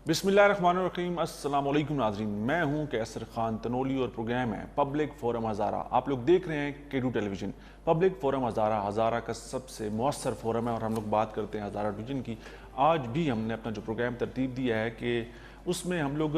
बिस्मिल्लाहिर्रहमानिर्रहीम। अस्सलाम वालेकुम नाज़रीन, मैं हूं कैसर खान तनोली और प्रोग्राम है पब्लिक फोरम हज़ारा। आप लोग देख रहे हैं K2 टेलीविज़न। पब्लिक फोरम हज़ारा हज़ारा का सबसे मौसर फोरम है और हम लोग बात करते हैं हज़ारा डिवीज़न की। आज भी हमने अपना जो प्रोग्राम तरतीब दिया है कि उसमें हम लोग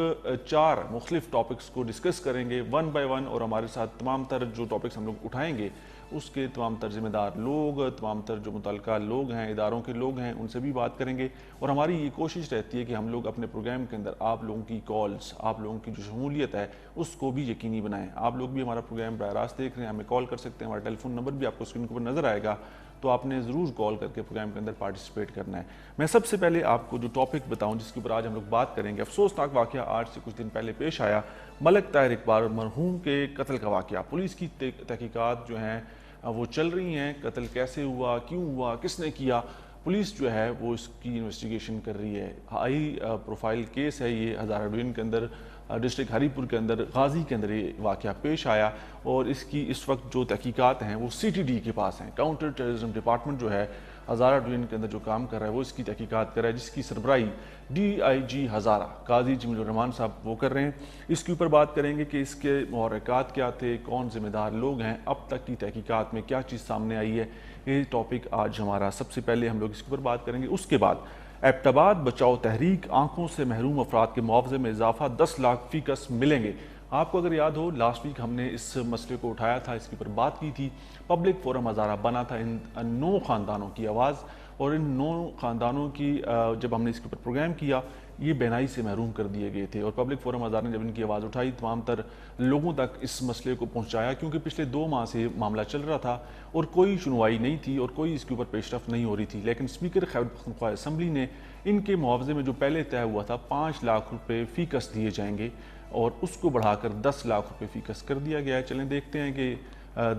4 मुख्तलिफ टॉपिक्स को डिस्कस करेंगे वन बाय वन, और हमारे साथ तमाम तर जो टॉपिक्स हम लोग उठाएंगे उसके तमाम तर जिम्मेदार लोग, तमाम तर जो मुतल्लिका लोग हैं, इदारों के लोग हैं, उनसे भी बात करेंगे। और हमारी ये कोशिश रहती है कि हम लोग अपने प्रोग्राम के अंदर आप लोगों की कॉल्स, आप लोगों की जो शमूलियत है उसको भी यकीनी बनाएं। आप लोग भी हमारा प्रोग्राम बराह रास्त देख रहे हैं, हमें कॉल कर सकते हैं। हमारा टेलीफोन नंबर भी आपको स्क्रीन के ऊपर नज़र आएगा, तो आपने ज़रूर कॉल करके प्रोग्राम के अंदर पार्टिसिपेट करना है। मैं सबसे पहले आपको जो टॉपिक बताऊं जिसके ऊपर आज हम लोग बात करेंगे, अफसोसनाक वाक़या आज से कुछ दिन पहले पेश आया। मलक ताहिर इकबाल मरहूम के कत्ल का वाक़या। पुलिस की तहकीकात जो हैं वो चल रही हैं। कत्ल कैसे हुआ, क्यों हुआ, किसने किया, पुलिस जो है वो इसकी इन्वेस्टिगेशन कर रही है। हाई प्रोफाइल केस है ये। हज़ारा डिवीज़न के अंदर डिस्ट्रिक्ट हरीपुर के अंदर गाजी के अंदर ये वाक़या पेश आया और इसकी इस वक्त जो तहकीकात हैं वो CTD के पास हैं। काउंटर टेररिज्म डिपार्टमेंट जो है हज़ारा डिवीज़न के अंदर जो काम कर रहा है वो इसकी तहकीकात कर रहा है, जिसकी सरबराही DIG हज़ारा काजी जमील रहमान साहब वो कर रहे हैं। इसके ऊपर बात करेंगे कि इसके मुहर्रिकात क्या थे, कौन ज़िम्मेदार लोग हैं, अब तक की तहकीकात में क्या चीज़ सामने आई है। ये टॉपिक आज हमारा सबसे पहले हम लोग इसके ऊपर बात करेंगे। उसके बाद एबटाबाद बचाओ तहरीक, आंखों से महरूम अफराद के मुआवजे में इजाफा 10 लाख फ़ीकस मिलेंगे। आपको अगर याद हो लास्ट वीक हमने इस मसले को उठाया था, इसके ऊपर बात की थी। पब्लिक फोरम हज़ारा बना था इन 9 ख़ानदानों की आवाज़, और इन 9 ख़ानदानों की जब हमने इसके ऊपर प्रोग्राम किया ये बेनाई से महरूम कर दिए गए थे। और पब्लिक फोरम हज़ारा ने जब इनकी आवाज़ उठाई तमाम तर लोगों तक इस मसले को पहुँचाया, क्योंकि पिछले 2 माह से मामला चल रहा था और कोई सुनवाई नहीं थी और कोई इसके ऊपर पेशरफ नहीं हो रही थी। लेकिन स्पीकर खैबर पख्तूनख्वा असम्बली ने इनके मुआवजे में जो पहले तय हुआ था 5 लाख रुपये फ़ीकस दिए जाएंगे और उसको बढ़ाकर 10 लाख रुपये फ़ीकस कर दिया गया है। चलें देखते हैं कि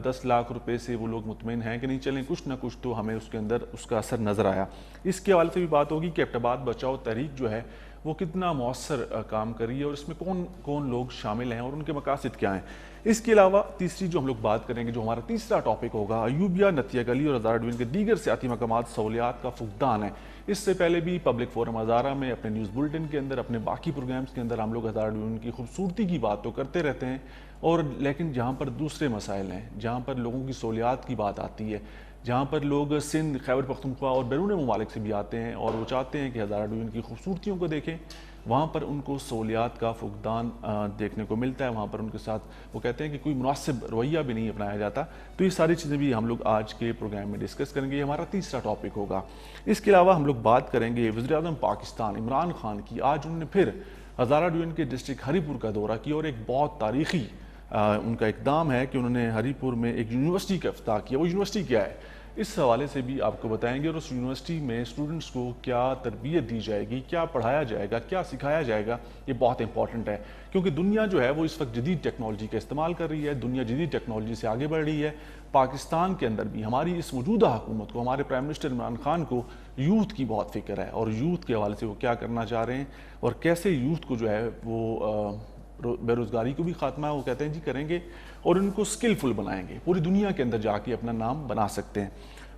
10 लाख रुपए से वो लोग मुतमईन हैं कि नहीं। चलें कुछ ना कुछ तो हमें उसके अंदर उसका असर नज़र आया। इसके हवाले से भी बात होगी कि एबटाबाद बचाओ तहरीक जो है वो कितना मौसर काम कर रही है और इसमें कौन कौन लोग शामिल हैं और उनके मकासद क्या हैं। इसके अलावा तीसरी जो हम लोग बात करेंगे, जो हमारा तीसरा टॉपिक होगा, अयूबिया, नतिया गली और हज़ारा डिवीज़न के दीगर सियाती मकामात सहूलियात का फुकदान है। इससे पहले भी पब्लिक फोरम हज़ारा में अपने न्यूज़ बुलेटिन के अंदर, अपने बाकी प्रोग्राम्स के अंदर हम लोग हज़ारा डिवीज़न की खूबसूरती की बात तो करते रहते हैं, और लेकिन जहाँ पर दूसरे मसाइल हैं, जहाँ पर लोगों की सहूलियात की बात आती है, जहाँ पर लोग सिंध, खैबर पख्तूनख्वा और बैरून ममालिक से भी आते हैं और वो चाहते हैं कि हज़ारा डिवीज़न की खूबसूरतियों को देखें, वहाँ पर उनको सहूलियात का फुकदान देखने को मिलता है। वहाँ पर उनके साथ वो कहते हैं कि कोई मुनासिब रवैया भी नहीं अपनाया जाता। तो ये सारी चीज़ें भी हम लोग आज के प्रोग्राम में डिस्कस करेंगे। ये हमारा तीसरा टॉपिक होगा। इसके अलावा हम लोग बात करेंगे वज़ीर-ए-आज़म पाकिस्तान इमरान खान की। आज उन्होंने फिर हज़ारा डिवीज़न के डिस्ट्रिक्ट हरीपुर का दौरा किया और एक बहुत तारीखी उनका इक़दाम है कि उन्होंने हरीपुर में एक यूनिवर्सिटी का इफ्तिताह किया। वो यूनिवर्सिटी क्या है इस हवाले से भी आपको बताएंगे, और उस यूनिवर्सिटी में स्टूडेंट्स को क्या तरबियत दी जाएगी, क्या पढ़ाया जाएगा, क्या सिखाया जाएगा, ये बहुत इंपॉर्टेंट है। क्योंकि दुनिया जो है वो इस वक्त जदीद टेक्नोलॉजी का इस्तेमाल कर रही है, दुनिया जदीद टेक्नोलॉजी से आगे बढ़ रही है। पाकिस्तान के अंदर भी हमारी इस मौजूदा हुकूमत को, हमारे प्राइम मिनिस्टर इमरान खान को यूथ की बहुत फिक्र है, और यूथ के हवाले से वो क्या करना चाह रहे हैं और कैसे यूथ को जो है वो बेरोज़गारी को भी खात्मा वो कहते हैं जी करेंगे और उनको स्किलफुल बनाएंगे, पूरी दुनिया के अंदर जाके अपना नाम बना सकते हैं।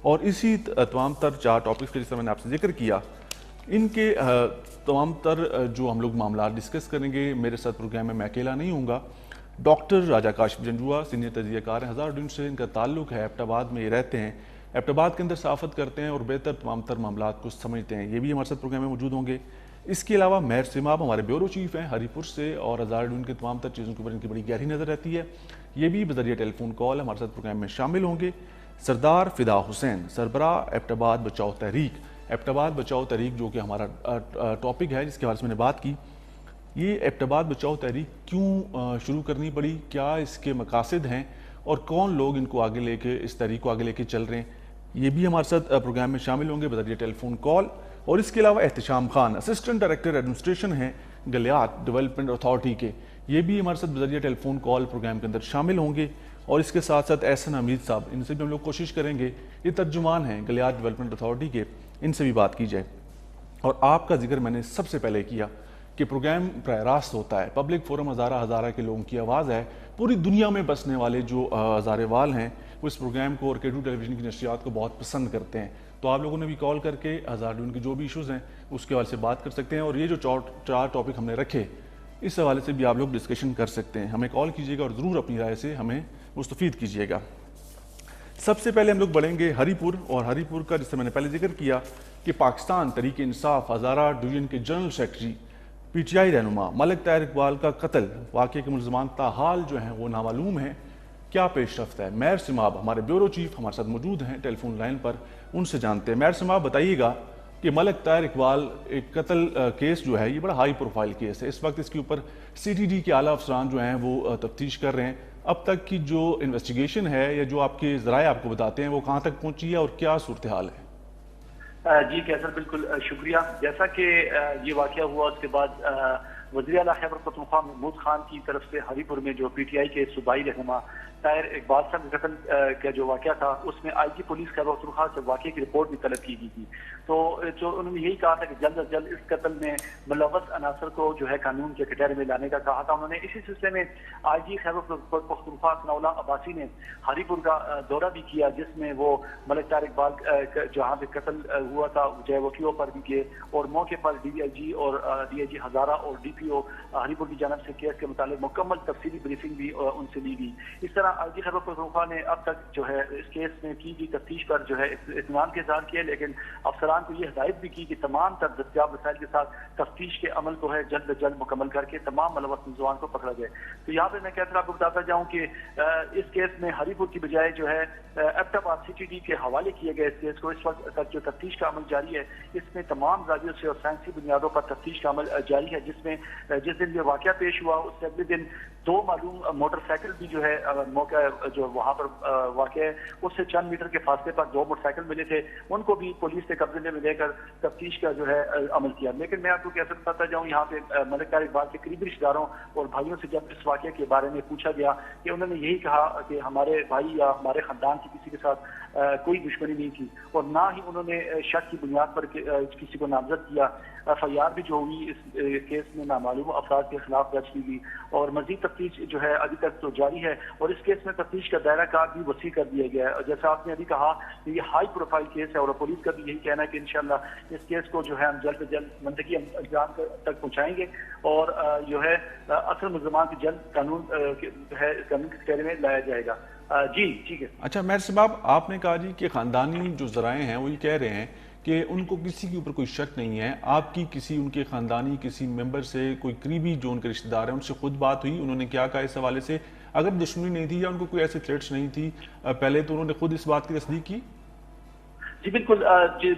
और इसी तमाम तर 4 टॉपिक्स के जिस मैंने आपसे जिक्र किया, इनके तमाम तर जो हम लोग मामला डिस्कस करेंगे। मेरे साथ प्रोग्राम में मैं अकेला नहीं हूँगा। डॉक्टर राजा काशिफ जंजुआ सीनियर तजियाकार हैं, हज़ारा डिवीज़न से इनका ताल्लुक है, एबटाबाद में ये रहते हैं, एबटाबाद के अंदर सहाफ़त करते हैं और बेहतर तमाम तर मामला को समझते हैं। ये भी हमारे साथ प्रोग्राम में मौजूद होंगे। इसके अलावा महर सिमाब हमारे ब्यूरो चीफ हैं हरीपुर से, और हज़ारा डिवीज़न के तमाम तर चीज़ों के ऊपर इनकी बड़ी गहरी नज़र रहती है। ये भी बज़रिया टेलीफोन कॉल हमारे साथ प्रोग्राम में शामिल होंगे। सरदार फ़िदा हुसैन, सरबराह एबटाबाद बचाओ तहरीक। एबटाबाद बचाओ तहरीक जो कि हमारा टॉपिक है जिसके बारे में मैंने बात की, ये एबटाबाद बचाओ तहरीक क्यों शुरू करनी पड़ी, क्या इसके मकासद हैं और कौन लोग इनको आगे लेके, इस तहरीक को आगे लेके चल रहे हैं, ये भी हमारे साथ प्रोग्राम में शामिल होंगे बज़रिया टेलीफोन कॉल। और इसके अलावा Ehtesham Khan assistant director administration हैं गलियात डेवलपमेंट अथॉरिटी के, ये भी हमारे साथ बज़रिया टेलीफोन कॉल प्रोग्राम के अंदर शामिल होंगे। और इसके साथ साथ एहसन हमीद साहब, इनसे भी हम लोग कोशिश करेंगे, ये तर्जुमान हैं गलियात डेवलपमेंट अथॉरिटी के, इनसे भी बात की जाए। और आपका जिक्र मैंने सबसे पहले किया कि प्रोग्राम बराह रास्त होता है, पब्लिक फोरम हज़ारा हज़ारा के लोगों की आवाज़ है। पूरी दुनिया में बसने वाले जो हज़ारे वाल हैं वो इस प्रोग्राम को और K2 टेलीविज़न की नशरियात को बहुत पसंद करते हैं। तो आप लोगों ने भी कॉल करके हज़ारा डिवीज़न की जो भी इश्यूज़ हैं उसके हवाले से बात कर सकते हैं, और ये जो चार टॉपिक हमने रखे इस हवाले से भी आप लोग डिस्कशन कर सकते हैं। हमें कॉल कीजिएगा और ज़रूर अपनी राय से हमें मुस्तफ़ीद कीजिएगा। सबसे पहले हम लोग बढ़ेंगे हरीपुर, और हरीपुर का जिससे मैंने पहले जिक्र किया कि पाकिस्तान तहरीक इंसाफ हज़ारा डिवीज़न के जनरल सेक्रेटरी PTI रहनुमा मलिक ताहिर इकबाल का कत्ल वाक़े के मुलज़मान ताहाल जो हैं वो नामालूम हैं। क्या पेशरफ्त है? मैर सिमाब हमारे ब्यूरो चीफ हमारे साथ मौजूद हैं टेलीफोन लाइन पर, उनसे जानते हैं। मैर सिमाब बताइएगा कि मलिक ताहिर इकबाल एक कत्ल केस जो है ये बड़ा हाई प्रोफाइल केस है, इस वक्त इसके ऊपर CTD के आला अफसरान जो हैं वो तफ्तीश कर रहे हैं। अब तक की जो इन्वेस्टिगेशन है या जो आपके ज़राए आपको बताते हैं वो कहाँ तक पहुँची है और क्या सूरत हाल है? जी कैसर, बिल्कुल शुक्रिया। जैसा कि ये वाक़या हुआ उसके बाद वज़ीर आला खैबर पख्तूनख्वा महमूद खान की तरफ से हरीपुर में जो PTI के सूबाई रहनुमा ताहिर इकबाल साहब के कत्ल का जो वाक़या था उसमें IG पुलिस खैबर पख्तूनख्वा से वाक़े की रिपोर्ट भी तलब की गई थी। तो जो उन्होंने यही कहा था कि जल्द अज जल्द इस कत्ल में मुलव्वस अनासर को जो है कानून के कटहरे में लाने का कहा था उन्होंने। इसी सिलसिले में IG खैबर पख्तूनख्वा सनाउल्लाह अब्बासी ने हरीपुर का दौरा भी किया, जिसमें वो मलिक ताहिर इकबाल जहाँ पे कत्ल हुआ था वकीलों पर भी गए और मौके पर DIG और DIG हज़ारा और DPO हरीपुर की जानब से केस के मुतालिक मुकम्मल तफसीली ब्रीफिंग भी उनसे ली गई। इस तरह IG खैबर पख्तूनख्वा ने अब तक जो है इस केस में की गई तफ्तीश पर जो है इत्मीनान के इज़हार किया, लेकिन अफसरान को ये हिदायत भी की कि तमाम तर दस्तियाब वसाइल के साथ तफ्तीश के अमल को है जल्द अज जल्द मुकम्मल करके तमाम मुलव्वस मुलज़मान को पकड़ा जाए। तो यहाँ पे मैं कहता आपको बताता जाऊँ कि इस केस में हरीपुर की बजाय जो है एबटाबाद CTD के हवाले किए गए इस केस को। इस वक्त तक जो तफ्तीश का अमल जारी है इसमें तमाम जावियों से और साइंसी बुनियादों पर तफ्तीश का अमल जारी है, जिसमें जिस दिन ये वाक़या पेश हुआ उससे अगले दिन 2 मालूम मोटरसाइकिल भी जो है मौका जो वहाँ पर वाक़या है उससे चंद मीटर के फासले पर 2 मोटरसाइकिल मिले थे, उनको भी पुलिस ने कब्जे में लेकर तफ्तीश का जो है अमल किया। लेकिन मैं आपको कैसे बताता जाऊँ, यहाँ पे मलिक ताहिर इकबाल के करीबी रिश्तेदारों और भाइयों से जब इस वाक़े के बारे में पूछा गया कि उन्होंने यही कहा कि हमारे भाई या हमारे ख़ानदान की किसी के साथ कोई दुश्मनी नहीं थी और ना ही उन्होंने शक की बुनियाद पर किसी को नामजद किया। FIR भी जो हुई इस केस में नामालूम अफराद के खिलाफ दर्ज की गई और मजीद तफ्तीश जो है अभी तक तो जारी है और इस केस में तफ्तीश का दायरा कार भी वसी कर दिया गया है। जैसा आपने अभी कहा कि ये हाई प्रोफाइल केस है और पुलिस का भी यही कहना है कि इंशाल्लाह इस केस को जो है हम जल्द से जल्द मंतकी अंजाम तक पहुँचाएंगे और जो है असल मुलज़मान की जल्द कानून के कटहरे में लाया जाएगा। जी ठीक है। अच्छा मैर साहब, आपने कहा जी कि ख़ानदानी जो ज़राए हैं वो ये कह रहे हैं कि उनको किसी के ऊपर कोई शक नहीं है। आपकी किसी उनके ख़ानदानी किसी मेंबर से कोई करीबी जो उनके रिश्तेदार हैं उनसे खुद बात हुई? उन्होंने क्या कहा इस हवाले से? अगर दुश्मनी नहीं थी या उनको कोई ऐसे थ्रेट्स नहीं थी पहले, तो उन्होंने खुद इस बात की तस्दीक की? जी बिल्कुल।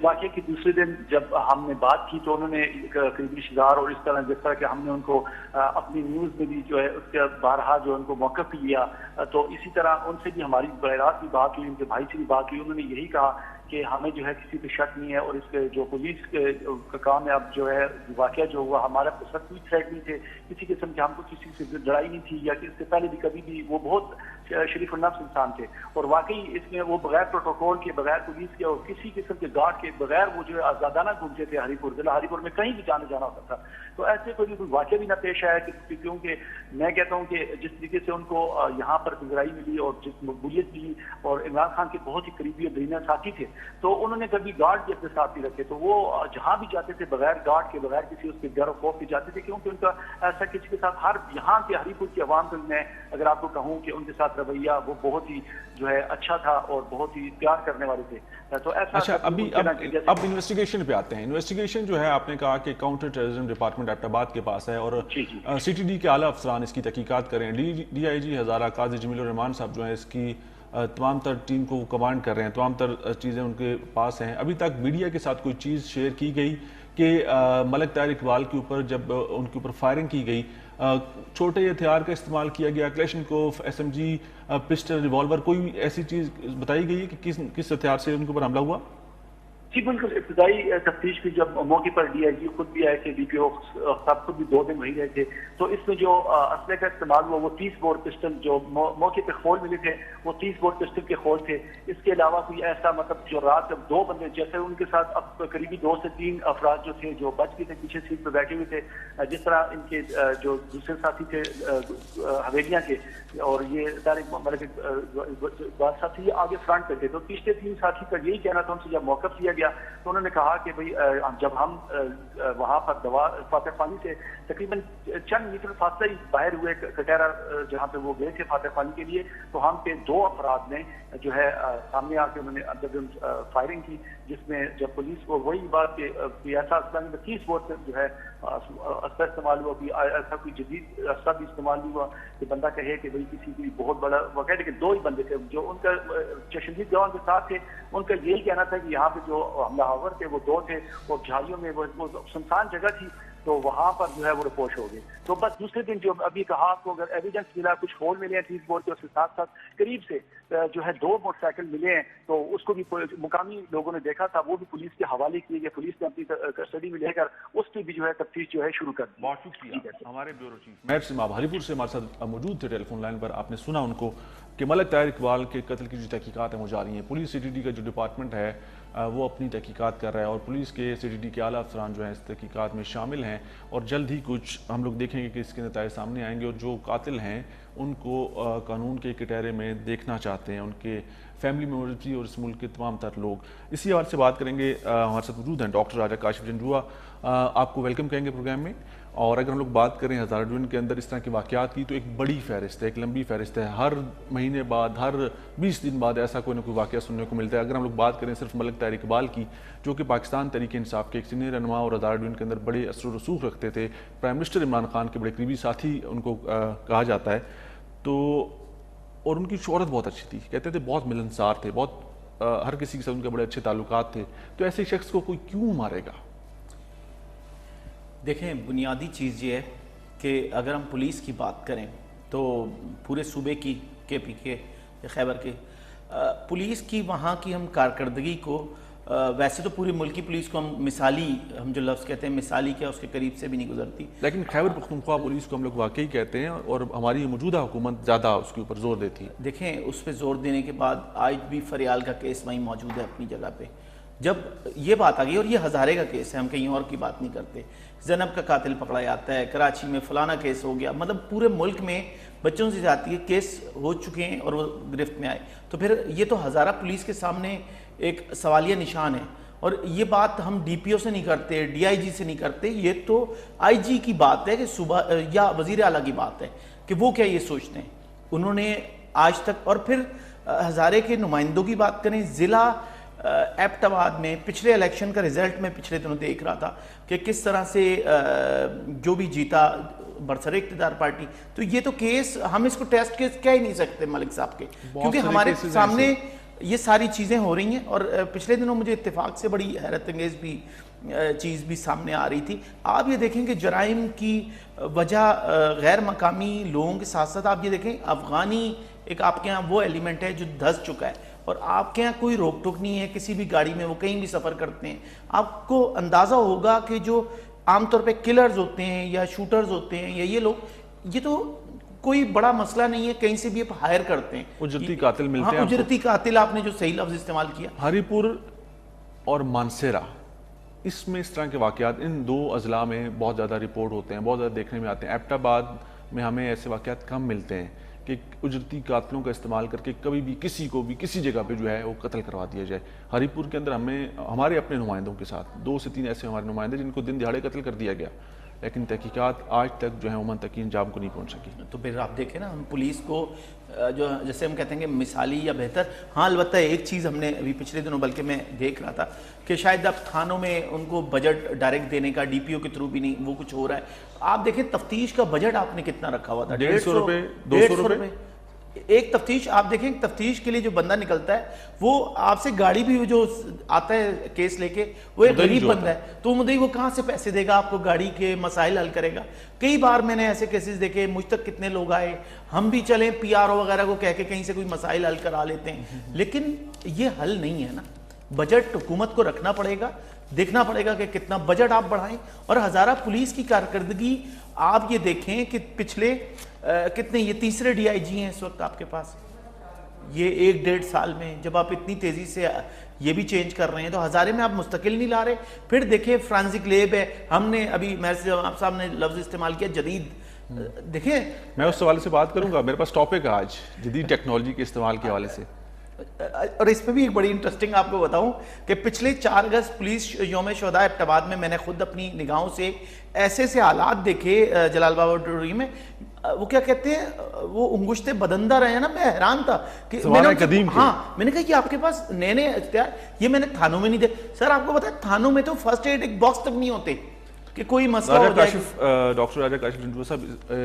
वाक़े के दूसरे दिन जब हमने बात की तो उन्होंने करीबी रिश्तेदार और इस तरह जिस तरह के हमने उनको अपनी न्यूज़ में भी जो है उसके बारहा जो उनको मौक़िफ़ भी लिया, तो इसी तरह उनसे भी हमारी बरात भी बात हुई, उनके भाई से भी बात हुई। उन्होंने यही कहा कि हमें जो है किसी पे शक नहीं है और इसके जो पुलिस का काम है अब जो है वाक़या जो हुआ हमारा सर कोई थ्रेट नहीं थे किसी किस्म के, हमको किसी से लड़ाई नहीं थी या इससे पहले भी कभी भी वो बहुत शरीफ नफ्स इंसान थे और वाकई इसमें वो बगैर प्रोटोकॉल के बगैर पुलिस के और किसी किस्म के गार्ड के बगैर वो जो है आज़ादाना घूमते थे हरीपुर जिला हरीपुर में कहीं भी जाना होता था। तो ऐसे कोई वाक़या भी ना पेश आया क्योंकि मैं कहता हूँ कि जिस तरीके से उनको यहाँ पर गुजराई मिली और जिस मकबूलियत मिली और इमरान खान के बहुत ही करीबी और दरीना साथी थे, तो उन्होंने कभी गार्ड भी अपने साथ नहीं रखे, तो वो जहाँ भी जाते थे बगैर गार्ड के बगैर किसी उसके डर और खौफ के जाते थे, क्योंकि उनका ऐसा किसी के साथ हर यहाँ के हरीपुर की आवाम को मैं अगर आपको कहूँ कि उनके साथ रवैया वो बहुत ही जो है अच्छा था और बहुत ही प्यार करने वाले थे। तो ऐसा अच्छा अब इन्वेस्टिगेशन पे आते हैं। इन्वेस्टिगेशन जो है आपने कहा कि काउंटर टेररिज्म डिपार्टमेंट एबटाबाद के पास है और CTD के आला अफसरान इसकी तहकीकात करें। DIG हज़ारा काजी जमीलुर रहमान साहब जो है इसकी तमाम तर टीम को कमांड कर रहे हैं, तमाम तर चीज़ें उनके पास हैं। अभी तक मीडिया के साथ कोई चीज़ शेयर की गई कि मलिक ताहिर इकबाल के ऊपर जब उनके ऊपर फायरिंग की गई छोटे हथियार का इस्तेमाल किया गया, क्लैशनकोफ, SMG, पिस्टल, रिवॉल्वर, कोई ऐसी चीज़ बताई गई है कि किस हथियार से उनके ऊपर हमला हुआ? जी बिल्कुल, इब्तदाई तफ्तीश की जब मौके पर डीआईजी खुद भी आए थे, डीपीओ साहब खुद भी 2 दिन वहीं रहे थे, तो इसमें जो असले का इस्तेमाल हुआ वो 30 बोर पिस्टल जो मौके पे खोल मिले थे, वो 30 बोर पिस्टल के खोल थे। इसके अलावा कोई ऐसा मतलब जो रात जब 2 बंदे जैसे उनके साथ अब करीबी 2 से 3 अफराद जो थे जो बच गए थे, पीछे सीट पर बैठे हुए थे, जिस तरह इनके जो दूसरे साथी थे हवेलियां के, और ये मतलब साथी ये आगे फ्रंट पे थे, तो पिछले 3 साथी का यही कहना था उनसे जब मौकफ लिया गया तो उन्होंने कहा कि भाई जब हम वहां पर दवा फातह पानी से तकरीबन चंद मीटर फासला ही बाहर हुए कटहरा जहां पे वो गए थे फातह पानी के लिए, तो हम पे 2 अफराद ने जो है सामने आके उन्होंने अंदर फायरिंग की, जिसमें जब पुलिस को वही बात कि ऐसा 30 बोर से जो है अस्तर इस्तेमाल हुआ, ऐसा कोई जदीद अस्तर भी इस्तेमाल नहीं हुआ कि बंदा कहे कि भाई किसी कोई बहुत बड़ा वक़्त, लेकिन 2 ही बंदे थे जो उनका चशमदीद जवान के साथ थे। उनका यही कहना था कि यहाँ पे जो हमलावर थे वो 2 थे, और झाड़ियों में वो सुनसान जगह थी, तो वहां पर जो है वो रिपोर्ट हो गई। तो बस दूसरे दिन जो अभी कहा आपको, अगर एविडेंस मिला, कुछ होल मिले हैं 30 बोर के, उसके साथ साथ करीब से जो है 2 मोटरसाइकिल मिले हैं, तो उसको भी मुकामी लोगों ने देखा था, वो भी पुलिस के हवाले किए गए, पुलिस ने अपनी कस्टडी में लेकर उसकी भी जो है तफ्तीश जो है शुरू कर दी। बहुत शुक्रिया। हमारे ब्यूरो चीफ मेहर सिमाब हरीपुर से हमारे साथ मौजूद थे टेलीफोन लाइन पर। आपने सुना उनको कि मलिक ताहिर इकबाल के कत्ल की जो तहकीकात हैं वो जारी हैं। पुलिस सीटीडी का जो डिपार्टमेंट है वो अपनी तहकीकात कर रहा है, और पुलिस के सीटीडी के आला अफसरान जो हैं इस तहकीकात में शामिल हैं, और जल्द ही कुछ हम लोग देखेंगे कि इसके नतीजे सामने आएंगे, और जो कातिल हैं उनको कानून के कटहरे में देखना चाहते हैं उनके फैमिली मेम्बर्स भी और इस मुल्क के तमाम तर लोग। इसी हवाले से बात करेंगे। हमारे साथ मौजूद हैं डॉक्टर राजा काशिफ जंजुआ, आपको वेलकम कहेंगे प्रोग्राम में। और अगर हम लोग बात करें हज़ारा डिवीजन के अंदर इस तरह के वाक़यात की, तो एक बड़ी फहरिस्त है, एक लंबी फहरिस्त है। हर महीने बाद, हर 20 दिन बाद ऐसा कोई ना कोई वाक़या सुनने को मिलता है। अगर हम लोग बात करें सिर्फ मलिक ताहिर इकबाल की, जो कि पाकिस्तान तहरीक इंसाफ के एक सीनियर रहनुमा और हज़ारा डिवीजन के अंदर बड़े असर व रसूख रखते थे, प्राइम मिनिस्टर इमरान खान के बड़े करीबी साथी उनको कहा जाता है, तो और उनकी शोहरत बहुत अच्छी थी, कहते थे बहुत मिलनसार थे, बहुत हर किसी के साथ उनके बड़े अच्छे ताल्लुकात थे। तो ऐसे शख्स को कोई क्यों मारेगा? देखें, बुनियादी चीज़ ये है कि अगर हम पुलिस की बात करें तो पूरे सूबे की KPK खैबर की पुलिस की वहाँ की हम कारकर्दगी को वैसे तो पूरी मुल्क की पुलिस को हम जो लफ्ज़ कहते हैं मिसाली क्या, उसके करीब से भी नहीं गुजरती, लेकिन खैबर पख्तूनख्वा पुलिस को हम लोग वाकई कहते हैं, और हमारी मौजूदा हुकूमत ज़्यादा उसके ऊपर जोर देती है। देखें, उस पर जोर देने के बाद आज भी फरियाल का केस वहीं मौजूद है अपनी जगह पे। जब ये बात आ गई, और ये हज़ारे का केस है, हम कहीं और की बात नहीं करते, ज़ैनब का कातिल पकड़ा जाता है, कराची में फलाना केस हो गया, मतलब पूरे मुल्क में बच्चों से जाती है केस हो चुके हैं और वो गिरफ्त में आए, तो फिर ये तो हज़ारा पुलिस के सामने एक सवालिया निशान है। और ये बात हम DPO से नहीं करते, DIG से नहीं करते, ये तो IG की बात है कि सुबह या वज़ीर आला की बात है कि वो क्या ये सोचते हैं उन्होंने आज तक। और फिर हज़ारे के नुमाइंदों की बात करें, ज़िला एबटाबाद में पिछले इलेक्शन का रिजल्ट में पिछले दिनों देख रहा था कि किस तरह से जो भी जीता बरसरे इक़्तिदार पार्टी, तो ये तो केस हम इसको टेस्ट केस कह ही नहीं सकते मलिक साहब के, क्योंकि हमारे सामने ये सारी चीज़ें हो रही हैं। और पिछले दिनों मुझे इत्तेफाक से बड़ी हैरत अंगेज़ भी चीज़ भी सामने आ रही थी। आप ये देखें कि जराइम की वजह गैर मकामी लोगों के साथ साथ आप ये देखें अफ़गानी एक आपके यहाँ वो एलिमेंट है जो धंस चुका है, और आपके यहाँ कोई रोक टोक नहीं है किसी भी गाड़ी में, वो कहीं भी सफ़र करते हैं। आपको अंदाज़ा होगा कि जो आमतौर पे किलर्स होते हैं या शूटर्स होते हैं या ये लोग, ये तो कोई बड़ा मसला नहीं है, कहीं से भी आप हायर करते हैं, उजरती कातिल मिलते हैं। उजरती कातिल आपने जो सही लफ्ज़ इस्तेमाल किया, हरीपुर और मानसेरा, इसमें इस तरह के वाक़यात इन 2 अजला में बहुत ज़्यादा रिपोर्ट होते हैं, बहुत ज़्यादा देखने में आते हैं। एबटाबाद में हमें ऐसे वाक़यात कम मिलते हैं कि उजरती कातिलों का इस्तेमाल करके कभी भी किसी को भी किसी जगह पे जो है वो कत्ल करवा दिया जाए। हरीपुर के अंदर हमें हमारे अपने नुमाइंदों के साथ 2 से 3 ऐसे हमारे नुमाइंदे जिनको दिन दिहाड़े कत्ल कर दिया गया, लेकिन तहकीकात आज तक जो है उमन तक की अंजाम को नहीं पहुंच सकी। तो फिर आप देखें ना, हम पुलिस को जो जैसे हम कहते हैं कि मिसाली या बेहतर, हाँ अलबत्ता एक चीज़ हमने अभी पिछले दिनों बल्कि मैं देख रहा था कि शायद अब थानों में उनको बजट डायरेक्ट देने का DPO के थ्रू भी नहीं, वो कुछ हो रहा है। आप देखें तफ्तीश का बजट आपने कितना रखा हुआ था, 150 रुपये, 200 रुपये एक तफ्तीश। आप देखें तफ्तीश के लिए जो बंदा निकलता है वो आपसे गाड़ी भी जो आता है केस लेके, वो एक गरीब बंदा है, तो मुद्दई वो कहाँ से पैसे देगा आपको, गाड़ी के मसाइल हल करेगा। कई बार मैंने ऐसे केसेस देखे, मुझ तक कितने लोग आए, हम भी चले PRO वगैरह को कह के कहीं से कोई मसाइल हल करा लेते हैं, लेकिन ये हल नहीं है ना। बजट हुकूमत को रखना पड़ेगा, देखना पड़ेगा कि कितना बजट आप बढ़ाएं। और हजारा पुलिस की कारकर्दगी आप ये देखें कि पिछले कितने, ये तीसरे डीआईजी हैं इस वक्त आपके पास, ये 1-1.5 साल में जब आप इतनी तेजी से ये भी चेंज कर रहे हैं, तो हजारे में आप मुस्तकिल नहीं ला रहे। फिर देखिए फ्रांसिक लेब है, हमने अभी आप साहब ने लफ्ज इस्तेमाल किया जदीद, देखिए मैं उस सवाल से बात करूंगा, मेरे पास टॉपिक है आज जदीद टेक्नोलॉजी के इस्तेमाल के हवाले से। और इस पे भी एक बड़ी इंटरेस्टिंग आपको बताऊं कि पिछले 4 अगस्त पुलिस यौम शोहदा एबटाबाद में मैंने खुद अपनी निगाहों से ऐसे हालात देखे जलाल बाबा में, वो क्या कहते हैं, वो उंगुश्ते बदंदा रहे हैं ना, मैं हैरान था कि मैंने कहा कि आपके पास नए नए इख्तियार, ये मैंने थानों में नहीं देखे। सर आपको पता है थानों में तो फर्स्ट एड एक बॉक्स तक नहीं होते कि कोई मसला हो जाए। डॉक्टर राजा काशिफ जिंटू साहब,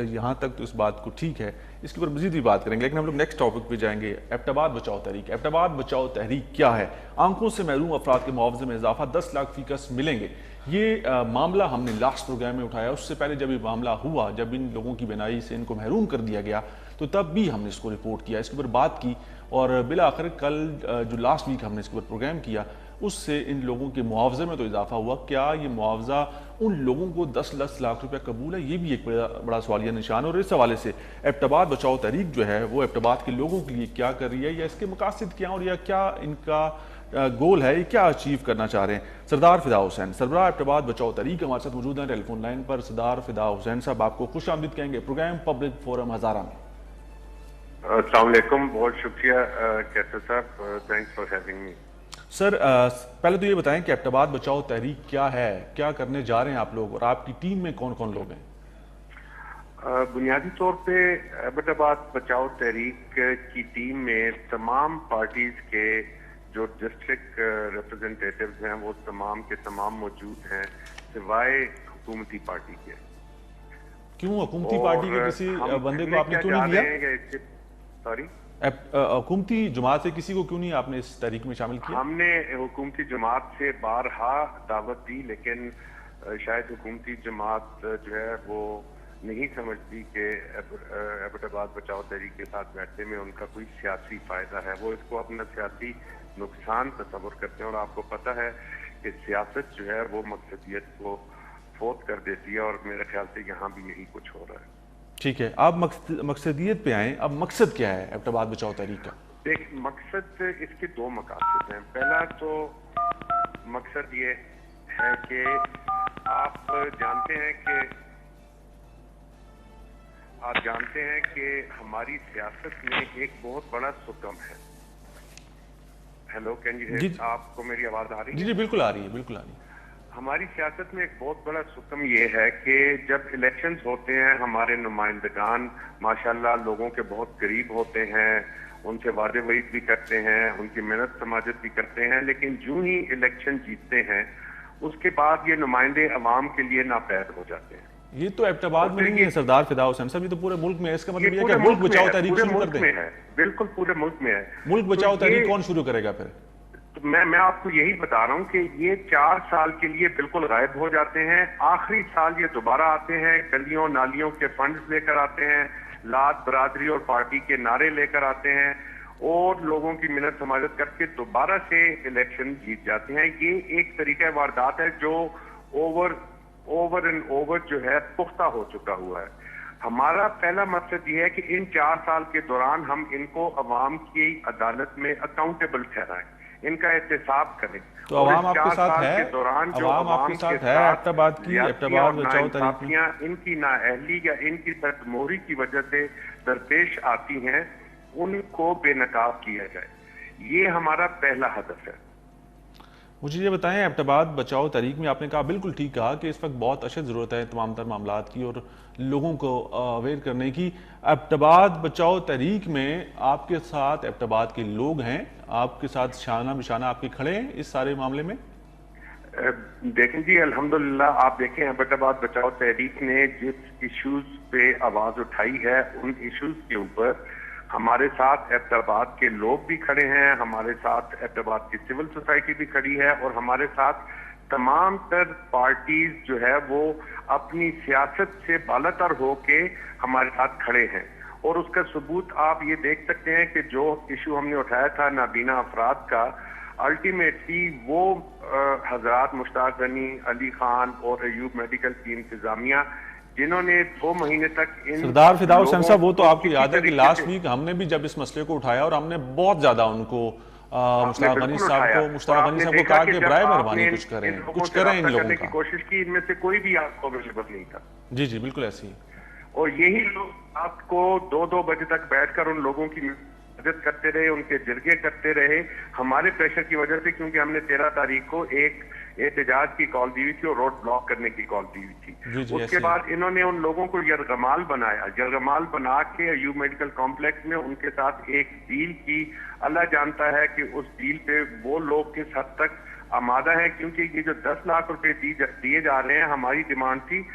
यहाँ तक तो इस बात को ठीक है, इसके ऊपर मजीद भी बात करेंगे, लेकिन हम लोग नेक्स्ट टॉपिक पे जाएंगे। एबटाबाद बचाओ तहरीक। एबटाबाद बचाओ तहरीक क्या है? आंखों से महरूम अफराद के मुआवजे में इजाफा 10 लाख फीकस मिलेंगे। ये मामला हमने लास्ट प्रोग्राम में उठाया। उससे पहले जब ये मामला हुआ, जब इन लोगों की बिनाई से इनको महरूम कर दिया गया, तो तब भी हमने इसको रिपोर्ट किया, इसके ऊपर बात की, और बिला आखिर कल जो लास्ट वीक हमने इसके ऊपर प्रोग्राम किया, उससे इन लोगों के मुआवजे में तो इजाफा हुआ। क्या ये मुआवजा उन लोगों को 10 लाख रुपया कबूल है? ये भी एक बड़ा सवालिया निशान है। और इस हवाले से एबटाबाद बचाओ तहरीक जो है वो एबटाबाद के लोगों के लिए क्या कर रही है, या इसके मकासद क्या और या क्या इनका गोल है, ये क्या अचीव करना चाह रहे हैं? सरदार फिदा हुसैन, सरबराह एबटाबाद बचाओ तहरीक, हमारे साथ मौजूद हैं टेलीफोन लाइन पर। सरदार फिदा हुसैन साहब, आपको खुश आमदीद कहेंगे प्रोग्राम पब्लिक फोरम हजारा में। अस्सलाम वालेकुम, बहुत शुक्रिया कैसर साहब, thanks for having me. Sir पहले तो ये बताएं कि एबटाबाद बचाओ तहरीक क्या है, क्या करने जा रहे हैं आप लोग, और आपकी टीम में कौन कौन लोग हैं? बुनियादी तौर पे एबटाबाद बचाओ तहरीक की टीम में तमाम पार्टीज के जो डिस्ट्रिक्ट रिप्रेजेंटेटिव्स हैं वो तमाम के तमाम मौजूद हैं, सिवाय हुकूमती पार्टी के। क्यों हुकूमती पार्टी के किसी बंदे को आपने क्यों नहीं लिया? सॉरी, हुकूमती जमात से किसी को क्यों नहीं आपने इस तहरीक में शामिल किया? हमने हुकूमती जमात से बारहा दावत दी, लेकिन शायद हुकूमती जमात जो है वो नहीं समझती कि एबटाबाद बचाओ तहरीक के साथ बैठने में उनका कोई सियासी फायदा है। वो इसको अपना सियासी नुकसान तस्वर करते हैं, और आपको पता है कि सियासत जो है वो मकसदियत को फोत कर देती है, और मेरे ख्याल से यहाँ भी यही कुछ हो रहा है। ठीक है, आप मकसदियत पे आए। अब मकसद क्या है एबटाबाद बचाओ तहरीक का? देख, मकसद इसके 2 मकासद हैं। पहला तो मकसद ये है कि आप जानते हैं कि हमारी सियासत में एक बहुत बड़ा सुकम है। Hello, can you here? आपको मेरी आवाज आ रही है? जी बिल्कुल आ रही है, बिल्कुल आ रही है। हमारी सियासत में एक बहुत बड़ा सुकम ये है कि जब इलेक्शंस होते हैं, हमारे नुमाइंदगान माशाल्लाह लोगों के बहुत करीब होते हैं, उनसे वादे वईद भी करते हैं, उनकी मेहनत समाजत भी करते हैं, लेकिन जो ही इलेक्शन जीतते हैं उसके बाद ये नुमाइंदे अवाम के लिए नापैद हो जाते हैं। ये तो एबटाबाद में नहीं है सरदार फिदा हुसैन साहब, ये तो पूरे मुल्क में है। इसका मतलब ये है कि मुल्क बचाओ तहरीक शुरू कर दें। बिल्कुल पूरे मुल्क में है। मुल्क बचाओ तहरीक कौन शुरू करेगा फिर? तो मैं आपको यही बता रहा हूँ कि ये 4 साल के लिए बिल्कुल गायब हो जाते हैं। आखिरी साल ये दोबारा आते हैं, गलियों नालियों के फंड्स लेकर आते हैं, लात बरादरी और पार्टी के नारे लेकर आते हैं, और लोगों की मिन्नत समाजत करके दोबारा से इलेक्शन जीत जाते हैं। ये एक तरीका वारदात है जो ओवर एंड ओवर जो है पुख्ता हो चुका हुआ है। हमारा पहला मकसद ये है कि इन 4 साल के दौरान हम इनको अवाम की अदालत में अकाउंटेबल ठहराएं, इनका एहतसाब करें। तो अवाम आपके साथ है? अवाम आपके साथ है एबटाबाद की, एबटाबाद बचाओ तहरीक? इनकी नाअहली या इनकी सरमोहरी की वजह से दरपेश आती हैं, उनको बेनकाब किया जाए, ये हमारा पहला हदफ है। मुझे ये बताएं, एबटाबाद बचाओ तहरीक में आपने कहा, बिल्कुल ठीक कहा, कि इस वक्त बहुत अशद ज़रूरत है तमाम तर मामलात की और लोगों को अवेयर करने की। एबटाबाद बचाओ तहरीक में आपके साथ एबटाबाद के लोग हैं, आपके साथ शाना बिशाना आपके खड़े हैं इस सारे मामले में? देखें जी, अल्हम्दुलिल्लाह, आप देखें एबटाबाद बचाओ तहरीक ने जिस इश्यूज पे आवाज उठाई है, उन इश्यूज के ऊपर हमारे साथ एबटाबाद के लोग भी खड़े हैं, हमारे साथ एबटाबाद की सिविल सोसाइटी भी खड़ी है, और हमारे साथ तमाम तर पार्टीज जो है वो अपनी सियासत से बालातर होके हमारे साथ खड़े हैं। और उसका सबूत आप ये देख सकते हैं कि जो इशू हमने उठाया था नाबीना अफराद का, अल्टीमेटली वो हजरात मुश्ताक गनी, अली खान और अयूब मेडिकल की इंतजामिया जिन्होंने 2 महीने तक सरदार फिदा हुसैन साहब, वो तो आपको याद है कि लास्ट वीक हमने भी जब इस मसले को उठाया और हमने बहुत ज्यादा उनको मुश्ताक गनी साहब को कहा कि बराए मेहरबानी कुछ करें इन लोगों की कोशिश की, इनमें से कोई भी आपको अवेलेबल नहीं था। जी जी बिल्कुल ऐसी ही। और यही लोग आपको 2-2 बजे तक बैठकर उन लोगों की मदद करते रहे, उनके जिरगे करते रहे हमारे प्रेशर की वजह से, क्योंकि हमने 13 तारीख को एक एहतजाज की कॉल दी हुई थी और रोड ब्लॉक करने की कॉल दी हुई थी। उसके बाद इन्होंने उन लोगों को यरगमाल बनाया, यरगमाल बना के अयूब मेडिकल कॉम्प्लेक्स में उनके साथ एक डील की। अल्लाह जानता है कि उस डील पे वो लोग किस हद तक आमादा है, क्योंकि ये जो 10 लाख रुपए दिए जा रहे हैं, हमारी डिमांड थी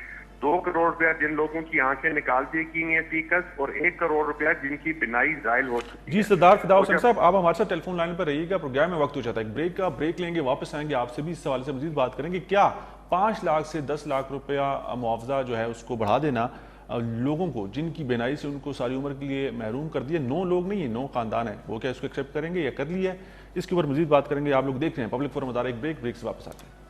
2 करोड़ रुपया जिन लोगों की आंखें निकाल दी गई हैं फीकस, और 1 करोड़ रुपया जिनकी बिनाई जायल हो चुकी है। जी सरदार फिदा हुसैन साहब, आप हमारे साथ टेलीफोन लाइन पर रहिएगा, प्रोग्राम में वक्त हो जाता है एक ब्रेक का। ब्रेक लेंगे, वापस आएंगे, आपसे भी इस सवाल से मजीद बात करेंगे। क्या 5 लाख से 10 लाख रुपया मुआवजा जो है उसको बढ़ा देना लोगों को जिनकी बिनाई से उनको सारी उम्र के लिए महरूम कर दिया, 9 लोग नहीं है 9 खानदान है, वो क्या इसको एक्सेप्ट करेंगे या कर लिया, इसके ऊपर मजीद बात करेंगे। आप लोग देख रहे हैं पब्लिक फोरम हज़ारा, एक ब्रेक से वापस आते हैं।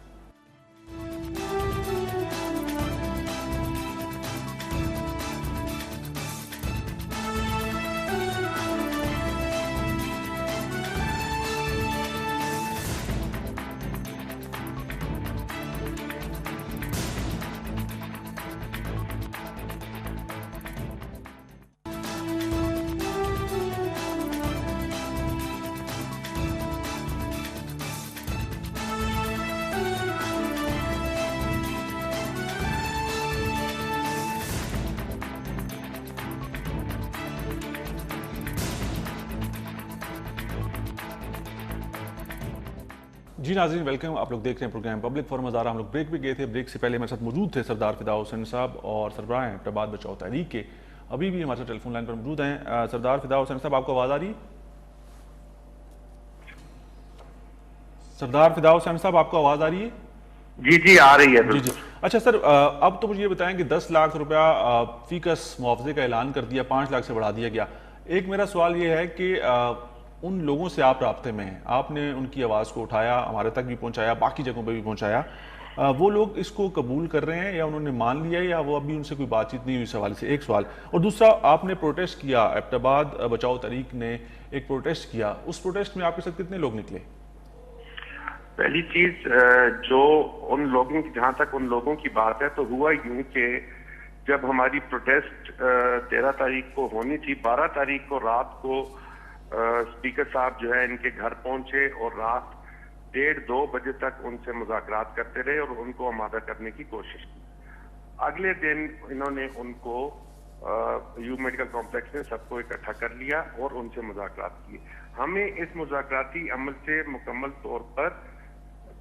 जी नाज़रीन, वेलकम। आप लोग देख रहे हैं प्रोग्राम पब्लिक फोरम हज़ारा। हम लोग ब्रेक भी गए थे, ब्रेक से पहले मेरे साथ मौजूद थे सरदार फिदा हुसैन साहब और सरबराह हैं एबटाबाद बचाओ तहरीक के, अभी भी हमारे साथ टेलीफोन लाइन पर मौजूद हैं। सरदार फिदा हुसैन साहब, आपको आवाज़ आ रही है? सरदार फिदा हुसैन साहब, आपको आवाज़ आ रही है? जी जी आ रही है। जी जी। अच्छा सर, अब तो मुझे ये बताएं कि 10 लाख रुपया फीकस मुआवजे का ऐलान कर दिया, 5 लाख से बढ़ा दिया गया। एक मेरा सवाल ये है कि उन लोगों से आप राब्ते में हैं, आपने उनकी आवाज़ को उठाया, हमारे तक भी पहुंचाया, बाकी जगहों पे भी पहुंचाया, वो लोग इसको कबूल कर रहे हैं या उन्होंने मान लिया या वो अभी उनसे कोई बातचीत नहीं हुई, इस हवाले से एक सवाल। और दूसरा, आपने प्रोटेस्ट किया, एबटाबाद बचाओ तहरीक ने एक प्रोटेस्ट किया, उस प्रोटेस्ट में आपके साथ कितने लोग निकले? पहली चीज जो उन लोगों की, जहां तक उन लोगों की बात है, तो हुआ यूं कि जब हमारी प्रोटेस्ट 13 तारीख को होनी थी, 12 तारीख को रात को स्पीकर साहब जो है इनके घर पहुंचे और रात 1:30-2 बजे तक उनसे मुज़ाकरात करते रहे और उनको आमादा करने की कोशिश की। अगले दिन इन्होंने उनको अयूब मेडिकल कॉम्प्लेक्स में सबको इकट्ठा कर लिया और उनसे मुज़ाकरात किए। हमें इस मुज़ाकराती अमल से मुकम्मल तौर पर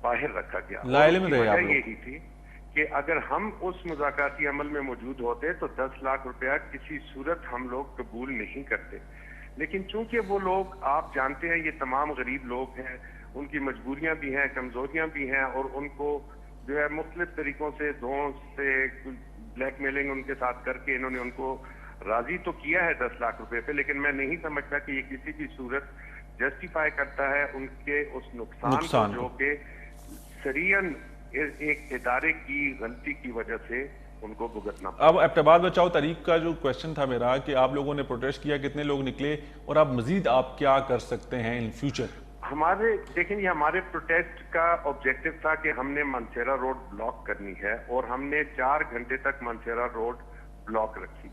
बाहर रखा गया। वजह यही थी कि अगर हम उस मुज़ाकराती अमल में मौजूद होते तो 10 लाख रुपया किसी सूरत हम लोग कबूल नहीं करते। लेकिन चूंकि वो लोग, आप जानते हैं, ये तमाम गरीब लोग हैं, उनकी मजबूरियां भी हैं, कमजोरियां भी हैं, और उनको जो है मुख्तलिफ तरीकों से धों से ब्लैकमेलिंग उनके साथ करके इन्होंने उनको राजी तो किया है 10 लाख रुपए पे, लेकिन मैं नहीं समझता कि ये किसी भी सूरत जस्टिफाई करता है उनके उस नुकसान को जो कि सरियन एक इदारे की गलती की वजह से उनको भुगतना। अब एबटाबाद बचाओ तहरीक का जो क्वेश्चन था मेरा कि आप लोगों ने प्रोटेस्ट किया, कितने लोग निकले और अब मजीद आप क्या कर सकते हैं इन फ्यूचर? हमारे, देखें, ये हमारे प्रोटेस्ट का ऑब्जेक्टिव था कि हमने मानसेरा रोड ब्लॉक करनी है और हमने 4 घंटे तक मानसेरा रोड ब्लॉक रखी,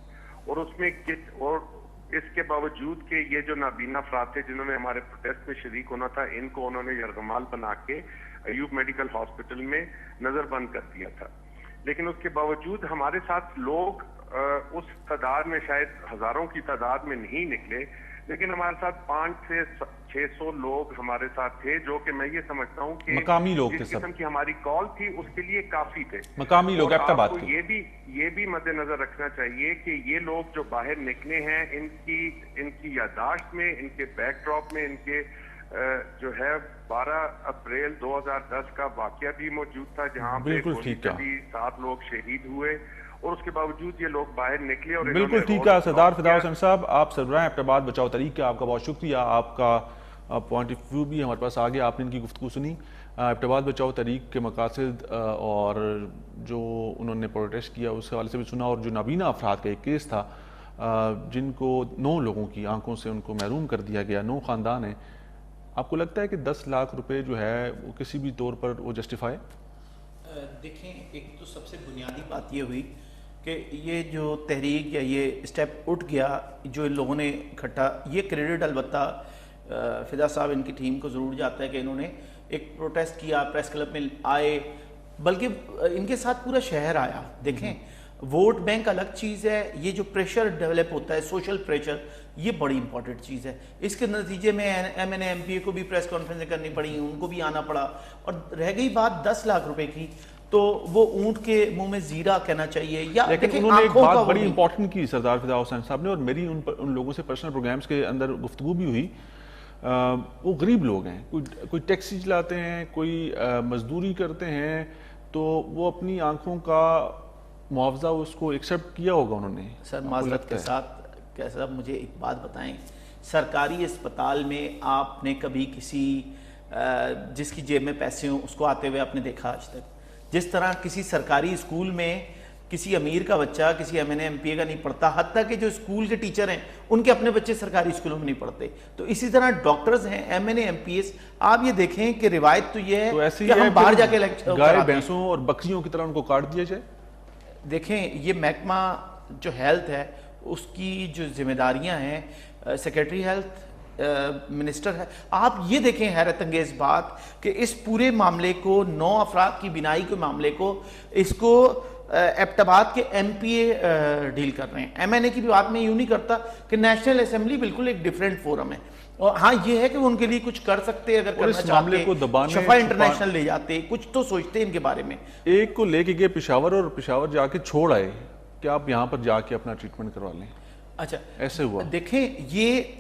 और उसमें और इसके बावजूद कि ये जो नाबीना अफराद थे जिन्होंने हमारे प्रोटेस्ट में शरीक होना था, इनको उन्होंने यरगमाल बना के अयूब मेडिकल हॉस्पिटल में नजरबंद कर दिया था। लेकिन उसके बावजूद हमारे साथ लोग उस तादाद में, शायद हजारों की तादाद में नहीं निकले, लेकिन हमारे साथ 500 से 600 लोग हमारे साथ थे, जो कि मैं ये समझता हूँ कि मकामी लोग थे, जिस किस्म की हमारी कॉल थी उसके लिए काफी थे, मकामी लोग। आपको ये भी मद्देनजर रखना चाहिए कि ये लोग जो बाहर निकले हैं, इनकी यादाश्त में, इनके बैकड्रॉप में, इनके जो है 12 अप्रैल 2010 का वाकया भी मौजूद था, जहां पे 7 लोग शहीद हुए, और उसके बावजूद ये लोग बाहर निकले। और बिल्कुल ठीक है सरदार फिदा हुसैन साहब, आप सरबराह एबटाबाद बचाओ तहरीक का, आपका बहुत शुक्रिया, आपका पॉइंट ऑफ व्यू भी हमारे पास आ गया। आपने इनकी गुफ्तगू सुनी। एबटाबाद बचाओ तहरीक के मकासद और जो उन्होंने प्रोटेस्ट किया उसके हवाले से भी सुना, और जो नाबीना अफराद का एक केस था जिनको 9 लोगों की आंखों से उनको महरूम कर दिया गया, 9 ख़ानदान हैं। आपको लगता है कि 10 लाख रुपए जो है वो किसी भी तौर पर वो जस्टिफाई? देखें, एक तो सबसे बुनियादी बात ये हुई कि ये जो तहरीक या ये स्टेप उठ गया जो इन लोगों ने इकट्ठा, ये क्रेडिट अलबत्ता फिदा साहब इनकी टीम को ज़रूर जाता है कि इन्होंने एक प्रोटेस्ट किया, प्रेस क्लब में आए, बल्कि इनके साथ पूरा शहर आया। देखें, वोट बैंक अलग चीज़ है, ये जो प्रेशर डेवलप होता है, सोशल प्रेशर, ये बड़ी इंपॉर्टेंट चीज़ है। इसके नतीजे में MNA MPA को भी प्रेस कॉन्फ्रेंस करनी पड़ी, उनको भी आना पड़ा। और रह गई बात 10 लाख रुपए की, तो वो ऊंट के मुंह में जीरा कहना चाहिए। या लेकिन उन्होंने एक बात बड़ी इंपॉर्टेंट की सरदार फिदा हुसैन साहब ने, और मेरी उन लोगों से पर्सनल प्रोग्राम्स के अंदर गुफ्तगू भी हुई। वो गरीब लोग हैं, कोई टैक्सी चलाते हैं, कोई मजदूरी करते हैं, तो वो अपनी आंखों का मुआवजा उसको एक्सेप्ट किया होगा उन्होंने। सर माजरत के साथ कैसा, मुझे एक बात बताएं, सरकारी अस्पताल में आपने कभी किसी जिसकी जेब में पैसे हों उसको आते हुए आपने देखा आज तक? जिस तरह किसी सरकारी स्कूल में किसी अमीर का बच्चा किसी MNA MPA का नहीं पढ़ता, हत्ता कि जो स्कूल के टीचर हैं उनके अपने बच्चे सरकारी स्कूलों में नहीं पढ़ते, तो इसी तरह डॉक्टर्स हैं, MNA MPS। आप ये देखें कि रिवायत तो ये है तो कि हम बाहर जाके गाय भैंसों और बकरियों की तरह उनको काट दिया जाए। देखें, ये महकमा जो हेल्थ है उसकी जो जिम्मेदारियां हैं, सेक्रेटरी हेल्थ मिनिस्टर है। आप ये देखें, हैरत अंगेज बात कि इस पूरे मामले को 9 अफराद की बिनाई के मामले को इसको एबटाबाद के MPA डील कर रहे हैं। MNA की भी बात मैं यूं नहीं करता कि नेशनल असेंबली बिल्कुल एक डिफरेंट फोरम है, और हाँ ये है कि वो उनके लिए कुछ कर सकते अगर करना चाहते, शफा इंटरनेशनल ले जाते, कुछ तो सोचते इनके बारे में। एक को लेके गए पेशावर और पेशावर जाके छोड़ आए कि आप यहाँ पर जाके अपना ट्रीटमेंट करवा लें। अच्छा, ऐसे हुआ। देखें, ये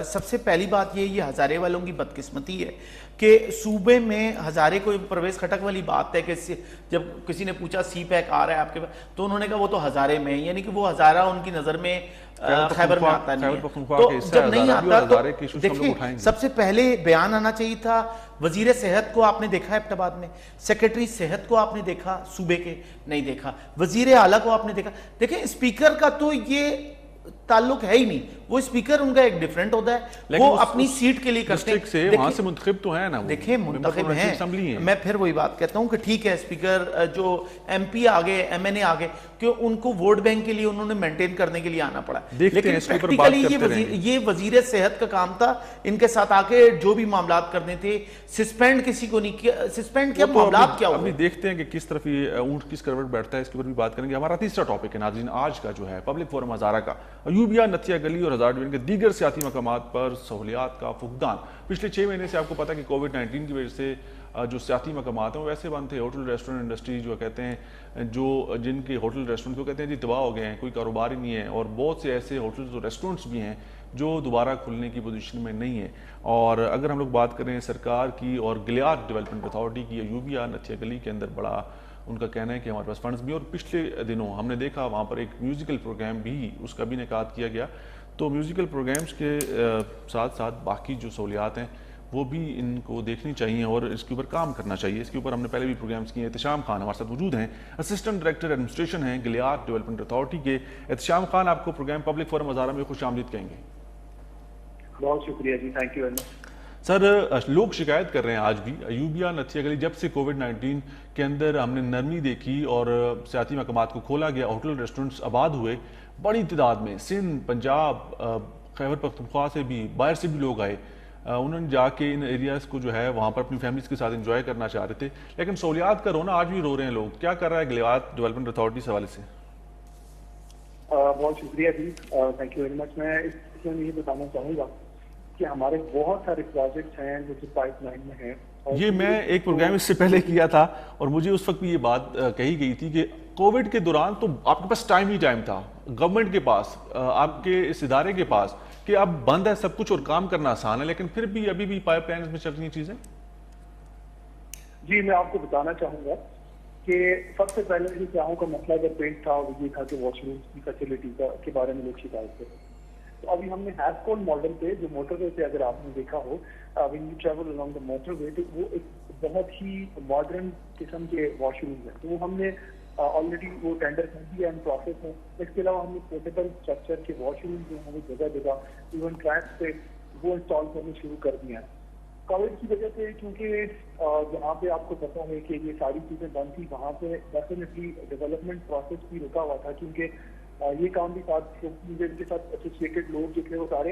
सबसे पहली बात ये हज़ारे वालों की बदकिस्मती है कि सूबे में हज़ारे को परवेज खटक वाली बात है कि जब किसी ने पूछा CPAC आ रहा है आपके पास, तो उन्होंने कहा वो तो हज़ारे में, यानी कि वो हज़ारा उनकी नज़र में खैबर में आता नहीं है। तो जब नहीं आता तो देखिए, सबसे पहले बयान आना चाहिए था। वजीर सेहत को आपने देखा एबटाबाद में, सेक्रेटरी सेहत को आपने देखा सूबे के, नहीं देखा। वजीर आला को आपने देखा। देखें, स्पीकर का तो ये ताल्लुक है ही नहीं, वो स्पीकर उनका एक डिफरेंट होता है, वो अपनी सीट के लिए करते हैं। वहां से मुंतखब तो है ना, देखिए मुंतखब हैं। मैं फिर वही बात कहता हूं कि ठीक है, स्पीकर जो MP आ गए, MNA आ गए, कि उनको वोट बैंक के लिए उन्होंने मेंटेन करने के लिए आना पड़ा। लेकिन प्रैक्टिकली ये वजीर सेहत का काम था इनके साथ आके जो भी मामलात करने थे, सस्पेंड किसी को नहीं किया। सस्पेंड क्या मामलात क्या हुए, देखते हैं कि किस तरफ ये ऊंट किस करवट बैठता है, इसके ऊपर भी बात करेंगे। हमारा तीसरा टॉपिक है नाज़रीन आज का, जो है पब्लिक फोरम हज़ारा का अयूबिया, नथिया गली और हज़ार डिवीजन के दीगर सियासी मकामात पर सहूलियात का फुकदान। पिछले 6 महीने से आपको पता है कि कोविड-19 की वजह से जो सियासी मकामात हैं वो वैसे बंद थे। होटल रेस्टोरेंट इंडस्ट्री जो कहते हैं, जो जिनके होटल रेस्टोरेंट को कहते हैं जी तबाह हो गए हैं, कोई कारोबार ही नहीं है, और बहुत से ऐसे होटल्स और रेस्टोरेंट्स भी हैं जो दोबारा खुलने की पोजीशन में नहीं है। और अगर हम लोग बात करें सरकार की और गिलियाद डेवलपमेंट अथॉरिटी की, अयूबिया नथिया गली के अंदर बड़ा उनका कहना है कि हमारे पास फंड्स भी, और पिछले दिनों हमने देखा वहाँ पर एक म्यूज़िकल प्रोग्राम भी उसका भी इनेकाद किया गया। तो म्यूज़िकल प्रोग्राम्स के साथ साथ बाकी जो सहूलियात हैं वो भी इनको देखनी चाहिए और इसके ऊपर काम करना चाहिए। इसके ऊपर हमने पहले भी प्रोग्राम्स किए। एहतशाम खान हमारे साथ मौजूद हैं, असिस्टेंट डायरेक्टर एडमिनिस्ट्रेशन हैं गिलियाद डेवलपमेंट अथॉरिटी के। एहतशाम खान, आपको प्रोग्राम पब्लिक फोरम हज़ारा में खुश आमदीद कहेंगे। बहुत शुक्रिया जी, thank you very much. Sir, लोग शिकायत कर रहे हैं आज भी, अयूबिया नथिया गली जब से कोविड-19 के अंदर हमने नरमी देखी और सियासी मकामात को खोला गया, होटल रेस्टोरेंट्स आबाद हुए बड़ी तादाद में, सिंध, पंजाब, खैबर पख्तूनख्वा से भी, बाहर से भी लोग आए। उन्होंने जाके इन एरियाज़ को जो है वहाँ पर अपनी फैमिलीज़ के साथ एंजॉय करना चाह रहे थे, लेकिन सहूलियात का रोना आज भी रो रहे हैं लोग। क्या कर रहा है गिलियाद डेवलपमेंट अथॉरिटी इस हवाले से? बहुत शुक्रिया जी, थैंक यू वेरी मच। मैं इसमें ये बताना चाहूँगा कि हमारे बहुत सारे प्रोजेक्ट्स हैं जो कि पाइपलाइन में हैं। ये मैं एक प्रोग्राम इससे पहले किया था और मुझे उस वक्त भी ये बात कही गई थी कि कोविड के दौरान तो आपके पास टाइम ही टाइम था, गवर्नमेंट के पास, आपके इस इदारे के पास, कि अब बंद है सब कुछ और काम करना आसान है, लेकिन फिर भी अभी भी पाइपलाइन में चल रही चीजें। जी, मैं आपको बताना चाहूंगा कि सबसे पहले ही चाहों का मसला जब पेंट था वो ये था कि वॉशरूम की फैसिलिटी के बारे में लोग शिकायत थे। तो अभी हमने हैस्कोल मॉडल पे जो मोटरवे पे अगर आपने देखा हो when you travel along the motorway, तो वो एक बहुत ही मॉडर्न किस्म के वॉशरूम्स हैं। तो वो हमने ऑलरेडी वो टेंडर कर दिया एंड प्रोसेस है। इसके अलावा हमने पोर्टेबल स्ट्रक्चर के वॉशरूम जो हमें जगह जगह इवन ट्रैक्स पे वो इंस्टॉल करने शुरू कर दिया है। कोविड की वजह से, क्योंकि जहाँ पे आपको पता है कि ये सारी चीजें बंद थी, वहाँ पे डेफिनेटली डेवलपमेंट प्रोसेस भी रुका हुआ था, क्योंकि ये काम भी साथ इनके साथ एसोसिएटेड लोग जो थे वो सारे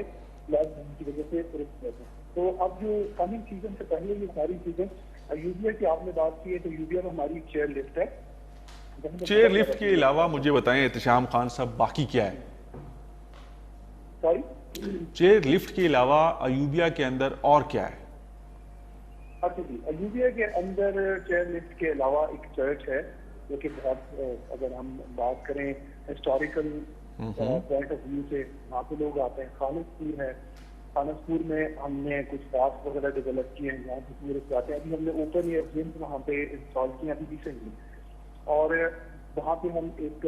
लॉकडाउन की वजह से रुक गए थे। तो अब जो कमिंग सीजन से पहले ये सारी चीजें, यूबिया की आपने बात की है, तो यूबिया में हमारी चेयर लिफ्ट है। चेयर लिफ्ट के अलावा मुझे बताएं एहतिशाम खान साहब, बाकी क्या है? सॉरी, चेयर लिफ्ट के अलावा अयूबिया के अंदर और क्या है? अच्छा जी, अयूबिया के अंदर चेयर लिफ्ट के अलावा एक चर्च है जो कि बहुत, अगर हम बात करें हिस्टोरिकल पॉइंट ऑफ व्यू से, वहाँ पे लोग आते हैं। खानसपुर है, खानसपुर में हमने कुछ पार्क वगैरह डेवलप किए हैं जहाँ पे टूरिस्ट आते हैं। अभी हमने ओपन एयर जिम वहाँ पे इंस्टॉल किए अभी रिसेंटली, और वहाँ पे हम एक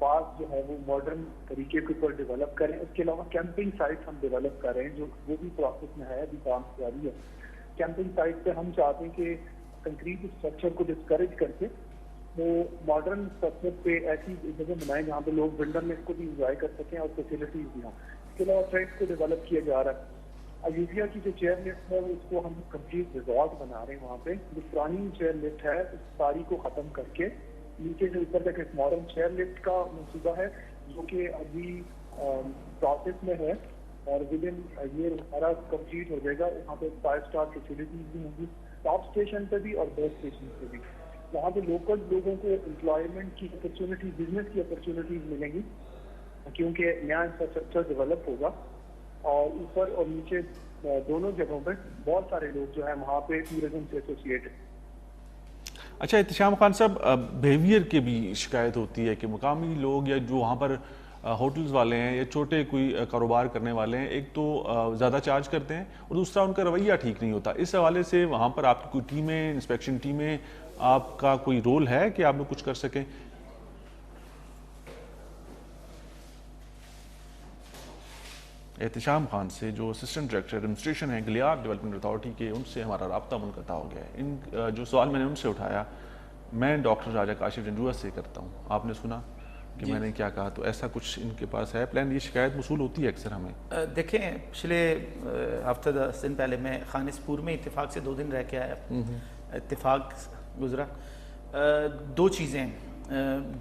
पार्क जो है वो मॉडर्न तरीके के ऊपर डेवलप करें। इसके अलावा कैंपिंग साइट हम डेवलप कर रहे हैं, जो वो भी प्रोसेस में है, अभी काम जारी है। कैंपिंग साइट पे हम चाहते हैं कि कंक्रीट स्ट्रक्चर को डिस्करेज करके वो मॉडर्न स्ट्रक्चर पे ऐसी जगह बनाएं जहाँ पे लोग विंडरनेस को भी इंजॉय कर सकें और फैसिलिटीज भी हों। इसके अलावा ट्रैक्स को डेवलप किया जा रहा है। अयूबिया की जो चेयर लिफ्ट है उसको हम कंप्लीट रिजॉर्ट बना रहे हैं। वहाँ पे जो पुरानी चेयर लिफ्ट है उस सारी को खत्म करके नीचे से ऊपर तक एक मॉडर्न चेयर लिफ्ट का मंसूबा है, जो कि अभी प्रोसेस में है, और विद इन ये सारा कंप्लीट हो जाएगा। वहाँ पे 5 स्टार फैसिलिटीज भी होंगी, टॉप स्टेशन पे भी और बेस स्टेशन पे भी। वहाँ पे लोकल लोगों को एम्प्लॉयमेंट की अपॉर्चुनिटी, बिजनेस की अपॉर्चुनिटीज मिलेंगी, क्योंकि नया इंफ्रास्ट्रक्चर डेवलप होगा। और ऊपर और नीचे दोनों जगहों पे बहुत सारे लोग जो है वहाँ पे टूरिज्म से एसोसिएटेड। अच्छा एहतिशाम खान साहब, बिहेवियर की भी शिकायत होती है कि मुकामी लोग या जो वहाँ पर होटल्स वाले हैं या छोटे कोई कारोबार करने वाले हैं, एक तो ज़्यादा चार्ज करते हैं और दूसरा उनका रवैया ठीक नहीं होता। इस हवाले से वहाँ पर आपकी कोई टीमें, इंस्पेक्शन टीमें, आपका कोई रोल है कि आप लोग कुछ कर सकें? एहतिशाम खान से जो असिस्टेंट डायरेक्टर एडमिनिस्ट्रेशन है गिलियाद डेवलपमेंट अथॉरिटी के, उनसे हमारा राब्ता मुनक़ता हो गया है। इन जो सवाल मैंने उनसे उठाया मैं डॉक्टर राजा काशिफ जंजुआ से करता हूँ। आपने सुना कि मैंने क्या कहा, तो ऐसा कुछ इनके पास है प्लान? ये शिकायत मसूल होती है अक्सर हमें। देखें, पिछले हफ्ते 10 दिन पहले मैं खानसपुर में इत्तेफाक से 2 दिन रह के आया। इत्तेफाक गुजरा। 2 चीज़ें,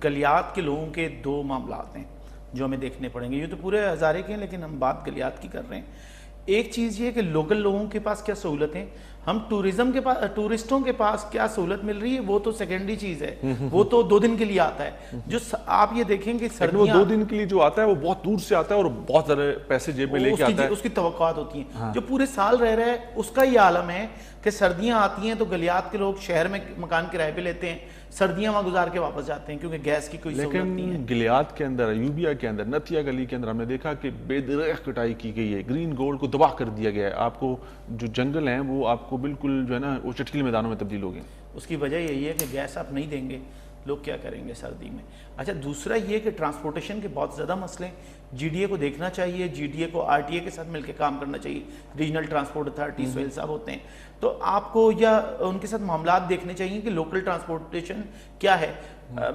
गलियात के लोगों के 2 मामलात हैं जो हमें देखने पड़ेंगे। ये तो पूरे हज़ारे के हैं, लेकिन हम बात गलियात की कर रहे हैं। एक चीज़ ये कि लोकल लोगों के पास क्या सहूलतें, हम टूरिज्म के पास, टूरिस्टों के पास क्या सहूलत मिल रही है, वो तो सेकेंडरी चीज़ है। वो तो 2 दिन के लिए आता है। जो आप ये देखेंगे वो 2 दिन के लिए जो आता है वो बहुत दूर से आता है और बहुत सारे पैसे जेब में लेके आता है। उसकी तवक्कुआत होती हैं। हाँ। जो पूरे साल रह रहा है उसका ये आलम है कि सर्दियां आती हैं तो गलियात के लोग शहर में मकान किराए पे लेते हैं, सर्दियां वहां गुजार के वापस जाते हैं, क्योंकि गैस की कोई सहूलत नहीं है। लेकिन गिलियाद के अंदर, अयूबिया के अंदर, नथिया गली के अंदर हमने देखा कि बेदरख्त कटाई की गई है, ग्रीन गोल्ड को तबाह कर दिया गया है। आपको जो जंगल हैं वो आपको बिल्कुल जो है ना वो चटकीले मैदानों में तब्दील हो गए। उसकी वजह यही है कि गैस आप नहीं देंगे, लोग क्या करेंगे सर्दी में। अच्छा, दूसरा ये कि ट्रांसपोर्टेशन के बहुत ज़्यादा मसले, जीडीए को देखना चाहिए, जीडीए को आरटीए के साथ मिलकर काम करना चाहिए। रीजनल ट्रांसपोर्ट अथॉरिटी सोहेल साहब होते हैं, तो आपको या उनके साथ मामलात देखने चाहिए कि लोकल ट्रांसपोर्टेशन क्या है।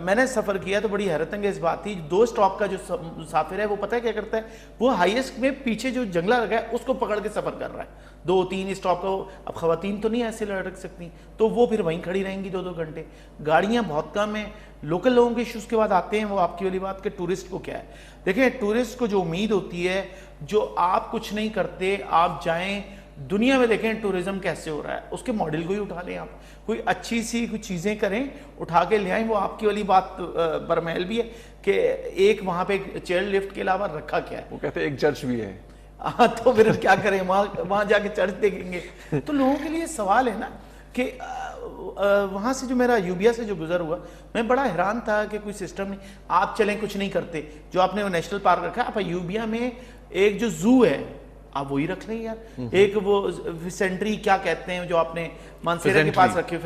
मैंने सफ़र किया तो बड़ी हैरत अंगेज़ बात थी। 2 स्टॉप का जो मुसाफिर है वो पता है क्या करता है, वो हाईएस्ट में पीछे जो जंगला लगा है उसको पकड़ के सफ़र कर रहा है। 2-3 स्टॉप का, अब ख़वातीन तो नहीं ऐसे लटक सकती, तो वो फिर वहीं खड़ी रहेंगी 2-2 घंटे। गाड़ियाँ बहुत कम हैं। लोकल लोगों के इशूज़ के बाद आते हैं वो आपकी वाली बात कि टूरिस्ट को क्या है। देखिए, टूरिस्ट को जो उम्मीद होती है, जो आप कुछ नहीं करते, आप जाएं दुनिया में देखें टूरिज्म कैसे हो रहा है, उसके मॉडल को ही उठा लें। आप कोई अच्छी सी कुछ चीज़ें करें, उठा के ले आएँ। वो आपकी वाली बात बरमहल भी है कि एक वहाँ पे चेयर लिफ्ट के अलावा रखा क्या है, वो कहते हैं एक चर्च भी है। हाँ, तो फिर क्या करें, वहाँ जाके चर्च देखेंगे। तो लोगों के लिए सवाल है ना कि वहाँ से जो मेरा यूबिया से जो गुजर हुआ, मैं बड़ा हैरान था कि कोई सिस्टम नहीं। आप चलें कुछ नहीं करते, जो आपने वो नेशनल पार्क रखा है, आप यूबिया में एक जो जू है आप वही रख लें यार। एक वो फिसेंट्री क्या कहते हैं जो आपने मानसेरा के पास रखे,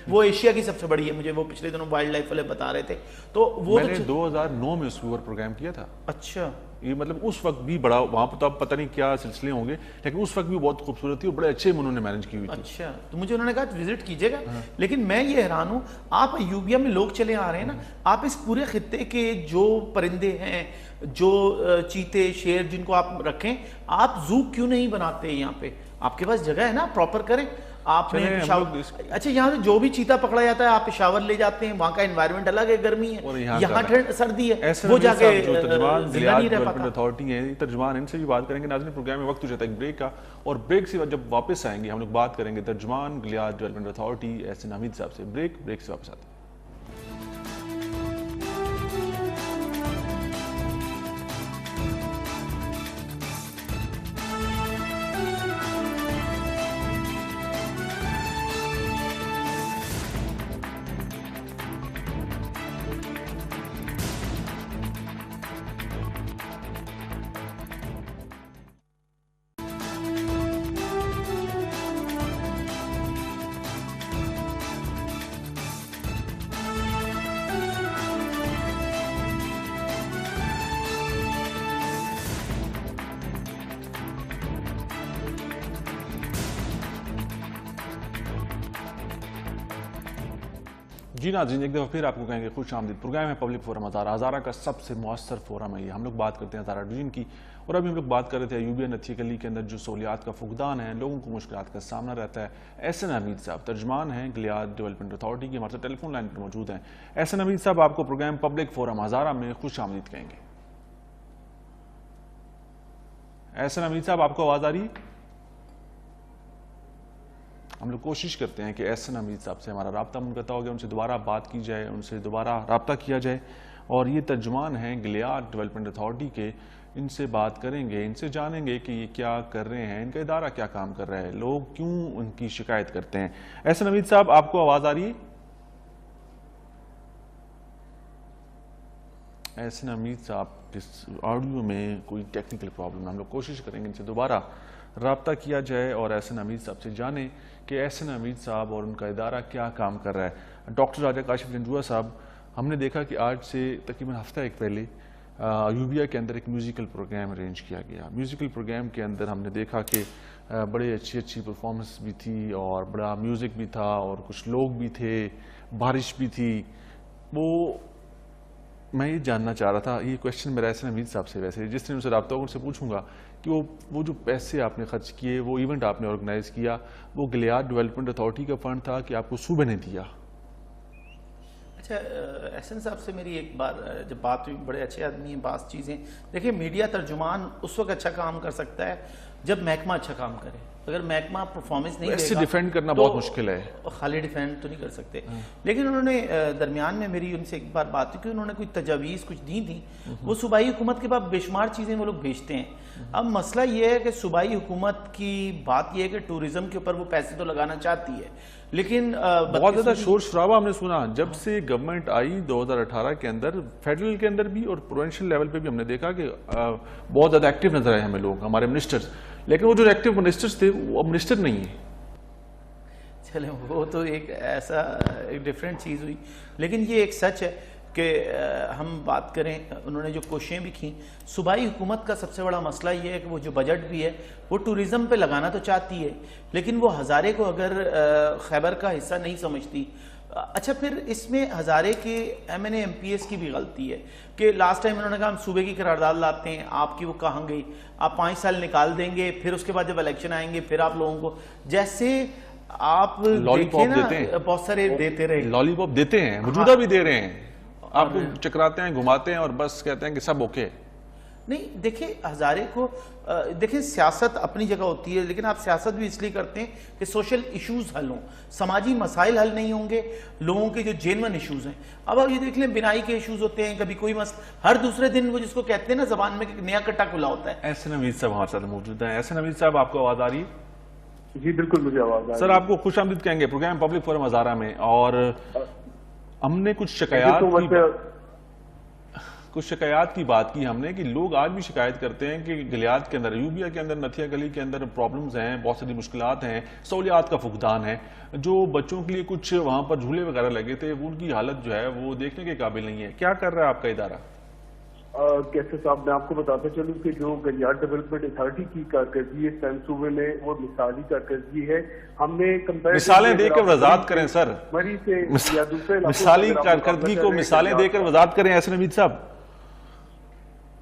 वो एशिया की सबसे बड़ी है। मुझे वो पिछले दिनों वाइल्ड लाइफ वाले बता रहे थे। तो वो मैंने 2009 में उसके ऊपर प्रोग्राम किया था। अच्छा, ये मतलब उस वक्त भी बड़ा, वहाँ पर तो अब पता नहीं क्या सिलसिले होंगे, लेकिन उस वक्त भी बहुत खूबसूरत थी और बड़े अच्छे उन्होंने मैनेज की हुई थी। अच्छा, तो मुझे उन्होंने कहा विजिट कीजिएगा। लेकिन मैं ये हैरान हूँ, आप अयूबिया में लोग चले आ रहे हैं ना, आप इस पूरे खित्ते के जो परिंदे हैं, जो चीते, शेर जिनको आप रखें, आप जू क्यों नहीं बनाते यहाँ पे? आपके पास जगह है ना, प्रॉपर करें। आपने अच्छा, यहाँ से जो भी चीता पकड़ा जाता है आप पेशावर ले जाते हैं, वहाँ का एनवायरनमेंट अलग है, गर्मी है, यहाँ ठंड सर्दी है, वो जाके जिंदा नहीं रह पाता। अथॉरिटी है, तर्जुमान, इनसे भी बात करेंगे। नाज़रीन, प्रोग्राम में वक्त हो जाता है एक ब्रेक का, और ब्रेक से जब वापस आएंगे हम लोग बात करेंगे तर्जुमान गिलियाद डेवलपमेंट अथॉरिटी एहसन हमीद साहब से। ब्रेक से वापस आते हैं। जी नाज़रीन, एक दफ़ा फिर आपको कहेंगे खुश आमदीद। प्रोग्राम है पब्लिक फोरम हज़ारा। हज़ारा का सबसे मौसर फोरम है ये। हम लोग बात करते हैं हज़ारा डिवीजन की, और अभी हम लोग बात कर रहे थे अयूबिया नथी गली के अंदर जो सहूलियात का फुकदान है, लोगों को मुश्किलात का सामना रहता है। एहसन हमीद साहब तर्जमान हैं गिलियाद डेवलपमेंट अथॉरिटी के, हमारे साथ टेलीफोन लाइन पर मौजूद हैं। एहसन हमीद साहब, आपको प्रोग्राम पब्लिक फोरम हज़ारा में खुश आमदीद कहेंगे। एहसन हमीद साहब, आपको आवाज़ आ रही है? हम लोग कोशिश करते हैं कि एहसन हमीद साहब से हमारा राब्ता मुनक़ता हो गया, उनसे दोबारा बात की जाए, उनसे दोबारा राब्ता किया जाए। और ये तर्जुमान हैं गिलियाद डेवलपमेंट अथॉरिटी के, इनसे बात करेंगे, इनसे जानेंगे कि ये क्या कर रहे हैं, इनका इदारा क्या काम कर रहा है, लोग क्यों उनकी शिकायत करते हैं। एहसन हमीद साहब, आपको आवाज़ आ रही है? एहसन हमीद साहब, इस ऑडियो में कोई टेक्निकल प्रॉब्लम है, हम लोग कोशिश करेंगे इनसे दोबारा राब्ता किया जाए और एहसन हमीद साहब से जाने कि एहसन हमीद साहब और उनका इदारा क्या काम कर रहा है। डॉक्टर राजा काशिफ जंजुआ साहब, हमने देखा कि आज से तकरीबन हफ्ता एक पहले अयूबिया के अंदर एक म्यूज़िकल प्रोग्राम अरेंज किया गया। म्यूज़िकल प्रोग्राम के अंदर हमने देखा कि बड़े अच्छी परफॉर्मेंस भी थी और बड़ा म्यूज़िक भी था और कुछ लोग भी थे, बारिश भी थी। वो मैं ये जानना चाह रहा था, ये क्वेश्चन मेरा एहसन हमीद साहब से, वैसे जिस दिन उनसे रब्ता होगा उनसे पूछूंगा कि वो जो पैसे आपने खर्च किए, वो इवेंट आपने ऑर्गेनाइज किया, वो गिलियाद डेवलपमेंट अथॉरिटी का फंड था कि आपको सूबे ने दिया? अच्छा, एहसन साहब से मेरी एक बार जब बात हुई, बड़े अच्छे आदमी हैं, बात चीज़ें देखिए, मीडिया तर्जुमान उस वक्त अच्छा काम कर सकता है जब महकमा अच्छा काम करे। अगर महकमा परफॉर्मेंस नहीं देगा, डिफेंड करना बहुत मुश्किल है, खाली डिफेंड तो नहीं कर सकते। लेकिन उन्होंने दरमियान में मेरी उनसे एक बार बात हुई कि उन्होंने कोई तजावीज़ कुछ दी थी, वो सूबाई हुकूमत के पास बेशुमार चीज़ें वो लोग भेजते हैं। अब मसला ये है कि सूबाई हुकूमत की बात यह है कि टूरिज्म के ऊपर वो पैसे तो लगाना चाहती है, लेकिन बहुत ज़्यादा शोर शराबा हमने सुना जब से गवर्नमेंट आई 2018 के अंदर, फेडरल के अंदर भी और प्रोविंशियल लेवल पे भी हमने देखा कि बहुत ज़्यादा एक्टिव नजर आए हमें लोग, हमारे मिनिस्टर्स। लेकिन वो जो एक्टिव मिनिस्टर्स थे वो अब मिनिस्टर नहीं है। चले, वो तो एक ऐसा एक डिफरेंट चीज़ हुई। लेकिन ये एक सच है कि हम बात करें, उन्होंने जो कोशिशें भी की, सूबाई हुकूमत का सबसे बड़ा मसला ये है कि वो जो बजट भी है वो टूरिज़्म पे लगाना तो चाहती है, लेकिन वो हज़ारे को अगर खैबर का हिस्सा नहीं समझती। अच्छा, फिर इसमें हज़ारे के MNA MPS की भी गलती है कि लास्ट टाइम उन्होंने कहा हम सूबे की करारदाद लाते हैं, आपकी वो कहाँ गई? आप 5 साल निकाल देंगे, फिर उसके बाद जब इलेक्शन आएंगे फिर आप लोगों को जैसे आप लॉलीपॉप देते हैं, बहुत सारे देते रहे, लॉलीपॉप देते हैं, मौजूदा भी दे रहे हैं, आपको चकराते हैं, घुमाते हैं और बस कहते हैं कि सब ओके। नहीं, देखिए हज़ारे को देखिए, सियासत अपनी जगह होती है, लेकिन आप सियासत भी इसलिए करते हैं कि सोशल इश्यूज हल हों, समाजी मसाइल हल नहीं होंगे, लोगों के जो जेन्युइन इश्यूज हैं। अब आप ये देख लें, बिनाई के इश्यूज होते हैं, कभी कोई हर दूसरे दिन वो जिसको कहते हैं ना जबान में, नया कट्टा खुला होता है। एहसन हमीद साहब हमारे साथ मौजूद हैं। एहसन हमीद साहब, आपको आवाज़ आ रही है? जी बिल्कुल, मुझे आवाज़ आ रही है। सर, आपको खुश आमदीद कहेंगे प्रोग्राम पब्लिक फोरम हज़ारा में। और हमने कुछ शिकायत की बात की हमने कि लोग आज भी शिकायत करते हैं कि गिलियाद के अंदर, अयूबिया के अंदर, नथिया गली के अंदर प्रॉब्लम्स हैं, बहुत सारी मुश्किलात हैं, सहूलियात का फुकदान है। जो बच्चों के लिए कुछ वहाँ पर झूले वगैरह लगे थे, उनकी हालत जो है वो देखने के काबिल नहीं है। क्या कर रहा है आपका इदारा? कैसे साहब, मैं आपको बताता चलूं कि जो गलियार डेवलपमेंट अथॉरिटी की कारकर्दगी इस टाइम सूबे में वो मिसाली कारकर्दगी है। हमने मिसालें देकर वजाहत करें सर, मरी से या दूसरे मिसाली कारकर्दगी को मिसालें देकर वजाहत करें एहसन हमीद साहब।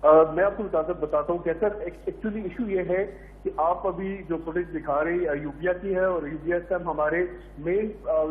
मैं आपको बताता हूँ कैसा एक्चुअली इशू ये है कि आप अभी जो फुटेज दिखा रहे हैं यूबिया की है, और यूबिया से हमारे मेन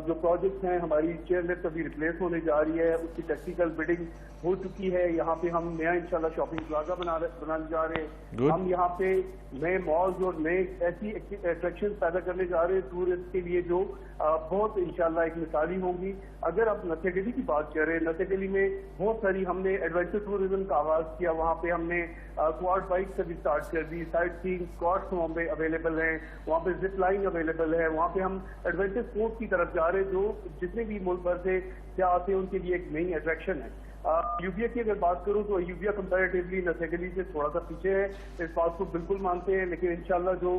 जो प्रोजेक्ट हैं, हमारी चेयरलिफ्ट अभी रिप्लेस होने जा रही है, उसकी टेक्निकल बिल्डिंग हो चुकी है। यहाँ पे हम नया इंशाल्लाह शॉपिंग प्लाजा बनाने जा रहे हैं। हम यहाँ पे नए मॉल्स और नए ऐसी अट्रैक्शन पैदा करने जा रहे हैं टूरिस्ट के लिए जो बहुत इंशाल्लाह एक मिसाली होंगी। अगर आप नशेगली की बात करें, नशेगली में बहुत सारी हमने एडवेंचर टूरिज्म का आगाज किया। वहाँ पे हमने क्वाड बाइक से भी स्टार्ट कर दी, साइट सीइंग स्क्वाड्स वहाँ पे अवेलेबल हैं, वहाँ पे जिप लाइन अवेलेबल है, वहाँ पे हम एडवेंचर स्पोर्ट्स की तरफ जा रहे हैं जो जितने भी मुल्क भर से क्या आते हैं उनके लिए एक नई अट्रैक्शन है। यूबिया की अगर बात करूं तो यूबिया कंपैरेटिवली नशेगली से थोड़ा सा पीछे है, इस बात को बिल्कुल मानते हैं, लेकिन इंशाल्लाह जो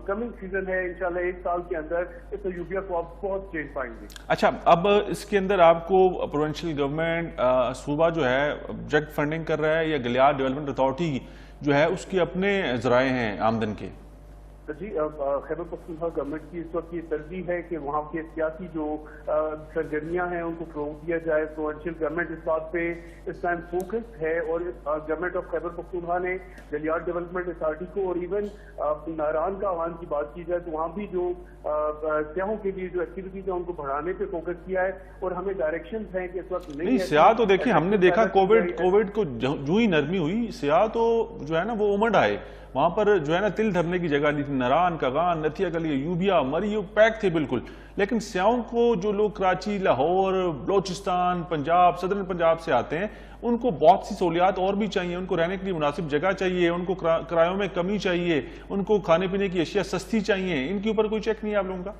कमिंग सीजन है इंशाल्लाह एक साल के अंदर इस यूबिया को आप बहुत चेंज पाएंगे। अच्छा, अब इसके अंदर आपको प्रोविंशियल गवर्नमेंट सूबा जो है प्रोजेक्ट फंडिंग कर रहा है या गलियार डेवलपमेंट अथॉरिटी जो है उसके अपने जराए हैं आमदन के? जी, खैबर पख्तूनख्वा गवर्नमेंट की इस वक्त ये तरजीह है कि वहाँ के सियासी जो सरगर्मियाँ हैं उनको फरोग दिया जाए। प्रोविंशियल गवर्नमेंट इस बात पे इस टाइम फोकस है, और गवर्नमेंट ऑफ खैबर पख्तूनख्वा ने गलियार डेवलपमेंट अथॉरिटी को, और इवन नारान का आवान की बात की जाए तो वहाँ भी जो सियाहों के लिए जो एक्टिविटीज है उनको बढ़ाने पे फोकस किया है। और हमें डायरेक्शन है कि इस वक्त नहीं सियाह तो देखिए हमने देखा कोविड को जो ही नरमी हुई सियाह तो जो है ना वो उमड़ आए, वहां पर जो है ना तिल धरने की जगह नहीं थी। नारान, कगान, नथिया गली, यूबिया, मरी पैक थे बिल्कुल। लेकिन सियाओं को जो लोग कराची, लाहौर, बलोचिस्तान, पंजाब, सदर्न पंजाब से आते हैं उनको बहुत सी सहूलियात और भी चाहिए, उनको रहने के लिए मुनासिब जगह चाहिए, उनको किरायों में कमी चाहिए, उनको खाने पीने की अशिया सस्ती चाहिए। इनके ऊपर कोई चेक नहीं है आप लोगों का?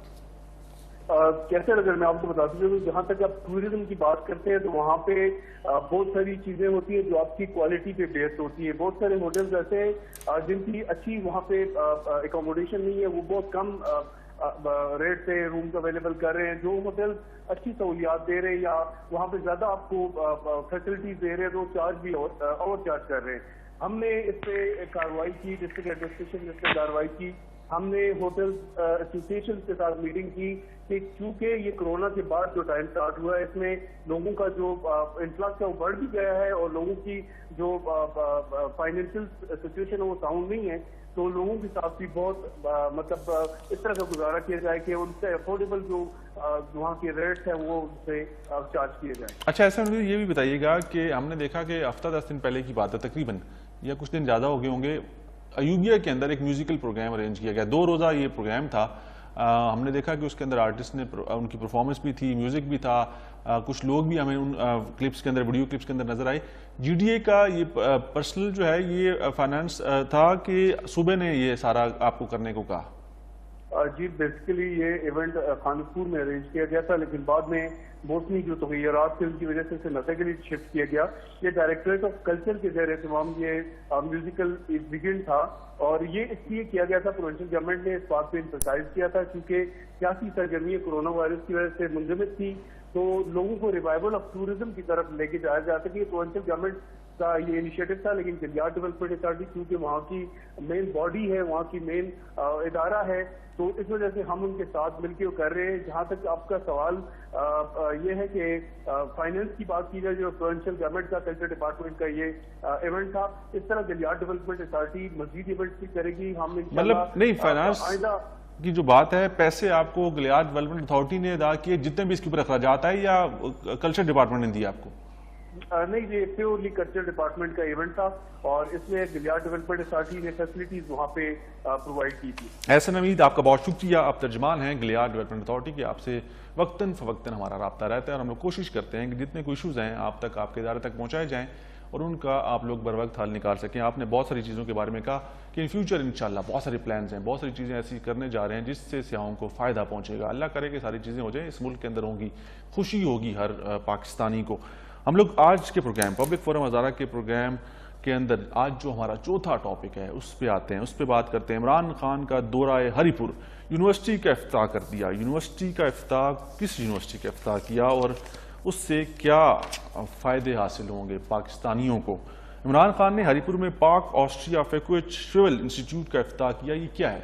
कैसे अगर मैं आपको बताती हूँ, जहाँ तक आप टूरिज्म की बात करते हैं तो वहाँ पे बहुत सारी चीजें होती है जो आपकी क्वालिटी पे बेस्ड होती है। बहुत सारे होटल्स ऐसे जिनकी अच्छी वहाँ पे एकोमोडेशन नहीं है, वो बहुत कम रेट पे रूम्स अवेलेबल कर रहे हैं। जो होटल अच्छी सहूलियात दे रहे हैं या वहाँ पे ज्यादा आपको फैसिलिटीज दे रहे हैं तो चार्ज भी ओवर चार्ज कर रहे हैं। हमने इस पे कार्रवाई की, डिस्ट्रिक्ट एडमिनिस्ट्रेशन ने इस पे कार्रवाई की। हमने होटल एसोसिएशन के साथ मीटिंग की कि क्योंकि ये कोरोना के बाद जो टाइम स्टार्ट हुआ है इसमें लोगों का जो इन्फ्लक्स है वो बढ़ भी गया है, और लोगों की जो फाइनेंशियल सिचुएशन है वो साउंड नहीं है, तो लोगों के साथ भी बहुत मतलब इस तरह का गुजारा किया जाए कि उनसे अफोर्डेबल जो वहाँ के रेट्स हैं वो उनसे चार्ज किए जाए। अच्छा, ऐसा मुझे ये भी बताइएगा कि हमने देखा कि हफ्ता 10 दिन पहले की बात है तकरीबन, या कुछ दिन ज़्यादा हो गए होंगे, यूबिया के अंदर एक म्यूजिकल प्रोग्राम अरेंज किया गया। 2 रोज़ा ये प्रोग्राम था। हमने देखा कि उसके अंदर आर्टिस्ट ने उनकी परफॉर्मेंस भी थी, म्यूजिक भी था, कुछ लोग भी हमें उन क्लिप्स के अंदर, वीडियो क्लिप्स के अंदर नजर आए। जीडीए का ये पर्सनल जो है ये फाइनेंस था कि सूबे ने ये सारा आपको करने को कहा? जी, बेसिकली ये इवेंट खानपुर में अरेंज किया गया था, लेकिन बाद में मौसमी जो तगय्युरात थे उनकी वजह से इसे नशेगली शिफ्ट किया गया। ये डायरेक्टरेट ऑफ कल्चर के ज़ेर तमाम ये म्यूजिकल इवेंट था, और ये इसलिए किया गया था, प्रोविंशियल गवर्नमेंट ने इस बात पे एम्फसाइज किया था क्योंकि सियासी सरगर्मी कोरोना वायरस की वजह से मुंजमद थी, तो लोगों को रिवाइवल ऑफ टूरिज्म की तरफ लेके जाया जा सके। प्रोविंशियल गवर्नमेंट का ये इनिशिएटिव था, लेकिन गलियार डेवलपमेंट अथॉरिटी क्योंकि वहाँ की मेन बॉडी है, वहाँ की मेन इदारा है, तो इस वजह से हम उनके साथ मिलकर वो कर रहे हैं। जहाँ तक आपका सवाल ये है कि फाइनेंस की बात की जाए, जो प्रोविंशियल गवर्नमेंट का कल्चर डिपार्टमेंट का ये इवेंट था, इस तरह गलियार डेवलपमेंट अथॉरिटी मजीद इवेंट भी करेगी। हम मतलब नहीं, फाइनेंस की जो बात है, पैसे आपको गलियार डेवलपमेंट अथॉरिटी ने अदा किए जितने भी इसके ऊपर अखराजात आए, या कल्चर डिपार्टमेंट ने दिया आपको? नहीं, ये प्योरली कल्चर डिपार्टमेंट का इवेंट था, और इसमें गलियार डेवलपमेंट अथॉरिटी ने फैसिलिटीज वहाँ पे प्रोवाइड की थी। एहसन हमीद, आपका बहुत शुक्रिया। आप तर्जमान हैं गलियार डेवलपमेंट अथॉरिटी के, आपसे वक्तन फवक्तन हमारा रब्ता रहता है, और हम लोग कोशिश करते हैं कि जितने कोई इशूज़ हैं आप तक, आपके इदारे तक पहुँचाए जाएँ और उनका आप लोग बर वक्त हल निकाल सकें। आपने बहुत सारी चीज़ों के बारे में कहा कि इन फ्यूचर इंशाल्लाह बहुत सारे प्लान्स हैं, बहुत सारी चीज़ें ऐसी करने जा रहे हैं जिससे सियाहों को फ़ायदा पहुँचेगा। अल्लाह करे कि सारी चीज़ें हो जाएँ, इस मुल्क के अंदर होंगी, खुशी होगी हर पाकिस्तानी को। हम लोग आज के प्रोग्राम पब्लिक फोरम हज़ारा के प्रोग्राम के अंदर आज जो हमारा चौथा टॉपिक है उस पर आते हैं, उस पर बात करते हैं। इमरान खान का दौरा हरीपुर, यूनिवर्सिटी का इफ्ताह कर दिया। यूनिवर्सिटी का इफ्ताह, किस यूनिवर्सिटी का इफ्ताह किया और उससे क्या फ़ायदे हासिल होंगे पाकिस्तानियों को? इमरान खान ने हरिपुर में पाक ऑस्ट्रिया फेकुएट सिविल इंस्टीट्यूट का इफ्तिताह किया। ये क्या है?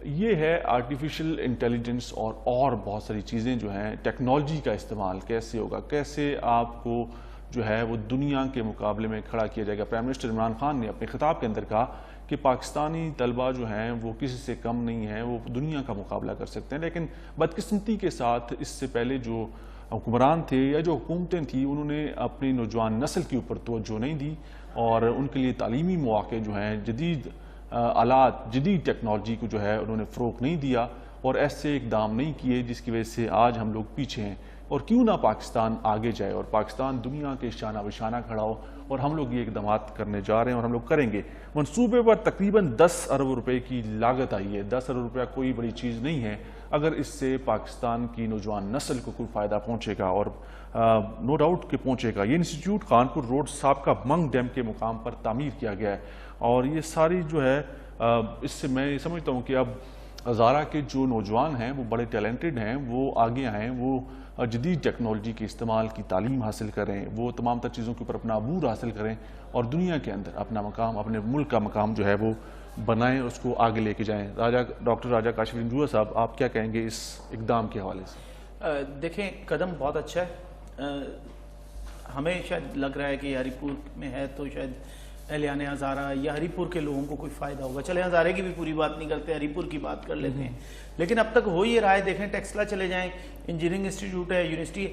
ये है आर्टिफिशियल इंटेलिजेंस और बहुत सारी चीज़ें जो हैं, टेक्नोलॉजी का इस्तेमाल कैसे होगा, कैसे आपको जो है वो दुनिया के मुकाबले में खड़ा किया जाएगा। प्राइम मिनिस्टर इमरान खान ने अपने खिताब के अंदर कहा कि पाकिस्तानी तलबा जो हैं वो किसी से कम नहीं है, वो दुनिया का मुकाबला कर सकते हैं। लेकिन बदकिस्मती के साथ इससे पहले जो हुक्मरान थे या जो हुकूमतें थी, उन्होंने अपनी नौजवान नस्ल के ऊपर तवज्जो नहीं दी और उनके लिए तालीमी मौके जो हैं, जदीद आलात, जदीद टेक्नोलॉजी को जो है उन्होंने फ़रोग़ नहीं दिया और ऐसे इकदाम नहीं किए जिसकी वजह से आज हम लोग पीछे हैं। और क्यों ना पाकिस्तान आगे जाए और पाकिस्तान दुनिया के शाना बिशाना खड़ा हो, और हम लोग ये इकदाम करने जा रहे हैं और हम लोग करेंगे। मनसूबे पर तकरीबन 10 अरब रुपए की लागत आई है। 10 अरब रुपया कोई बड़ी चीज़ नहीं है अगर इससे पाकिस्तान की नौजवान नस्ल को कोई फ़ायदा पहुँचेगा, और नो डाउट कि पहुँचेगा। ये इंस्टीट्यूट कानपुर रोड साबका मंग डैम के मुकाम पर तामीर किया गया है और ये सारी जो है इससे मैं ये समझता हूँ कि अब हज़ारा के जो नौजवान हैं वो बड़े टैलेंटेड हैं, वो आगे आएँ, वो जदीद टेक्नोलॉजी के इस्तेमाल की तालीम हासिल करें, वो तमाम तर चीज़ों के ऊपर अपना अबूर हासिल करें और दुनिया के अंदर अपना मकाम, अपने मुल्क का मकाम जो है वो बनाएं, उसको आगे लेके जाएं। डॉक्टर राजा काशिफुद्दीन जुआ साहब, आप क्या कहेंगे इस इकदाम के हवाले से? देखें, कदम बहुत अच्छा है। हमें शायद लग रहा है कि हरिपुर में है तो शायद एहलियान हज़ारा या हरिपुर के लोगों को कोई फ़ायदा होगा। चले हज़ारे की भी पूरी बात नहीं करते, हरिपुर की बात कर लेते हैं। लेकिन अब तक हो ये रहा है, देखें टेक्सला चले जाएं, इंजीनियरिंग इंस्टीट्यूट है, यूनिवर्सिटी,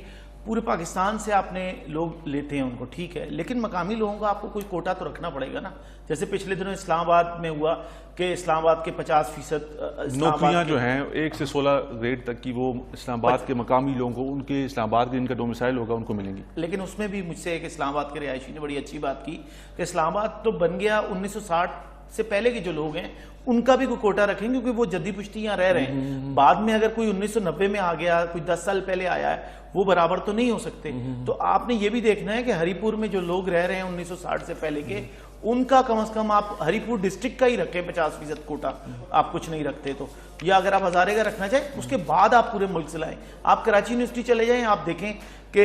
पूरे पाकिस्तान से आपने लोग लेते हैं उनको, ठीक है, लेकिन मकामी लोगों का आपको कोई कोटा तो रखना पड़ेगा ना। जैसे पिछले दिनों इस्लामाबाद में हुआ कि इस्लामाबाद के 50% नौकरियां जो हैं 1 से 16 ग्रेड तक की वो इस्लामाबाद के मकामी लोगों को, उनके इस्लामाबाद के इनका डोमिसाइल होगा, उनको मिलेंगी। लेकिन उसमें भी मुझसे एक इस्लामाबाद के रिहायशी ने बड़ी अच्छी बात की कि इस्लामाबाद तो बन गया, 1960 से पहले के जो लोग हैं उनका भी कोई कोटा रखेंगे क्योंकि वो जद्दी पुश्ती यहाँ रह रहे हैं। बाद में अगर कोई 1990 में आ गया, कोई 10 साल पहले आया है, वो बराबर तो नहीं हो सकते। तो आपने ये भी देखना है कि हरिपुर में जो लोग रह रहे हैं 1960 से पहले के, उनका कम से कम आप हरिपुर डिस्ट्रिक्ट का ही रखें 50% कोटा, आप कुछ नहीं रखते तो, या अगर आप हज़ारे का रखना चाहें उसके बाद आप पूरे मुल्क से लाएं। आप कराची यूनिवर्सिटी चले जाएं, आप देखें कि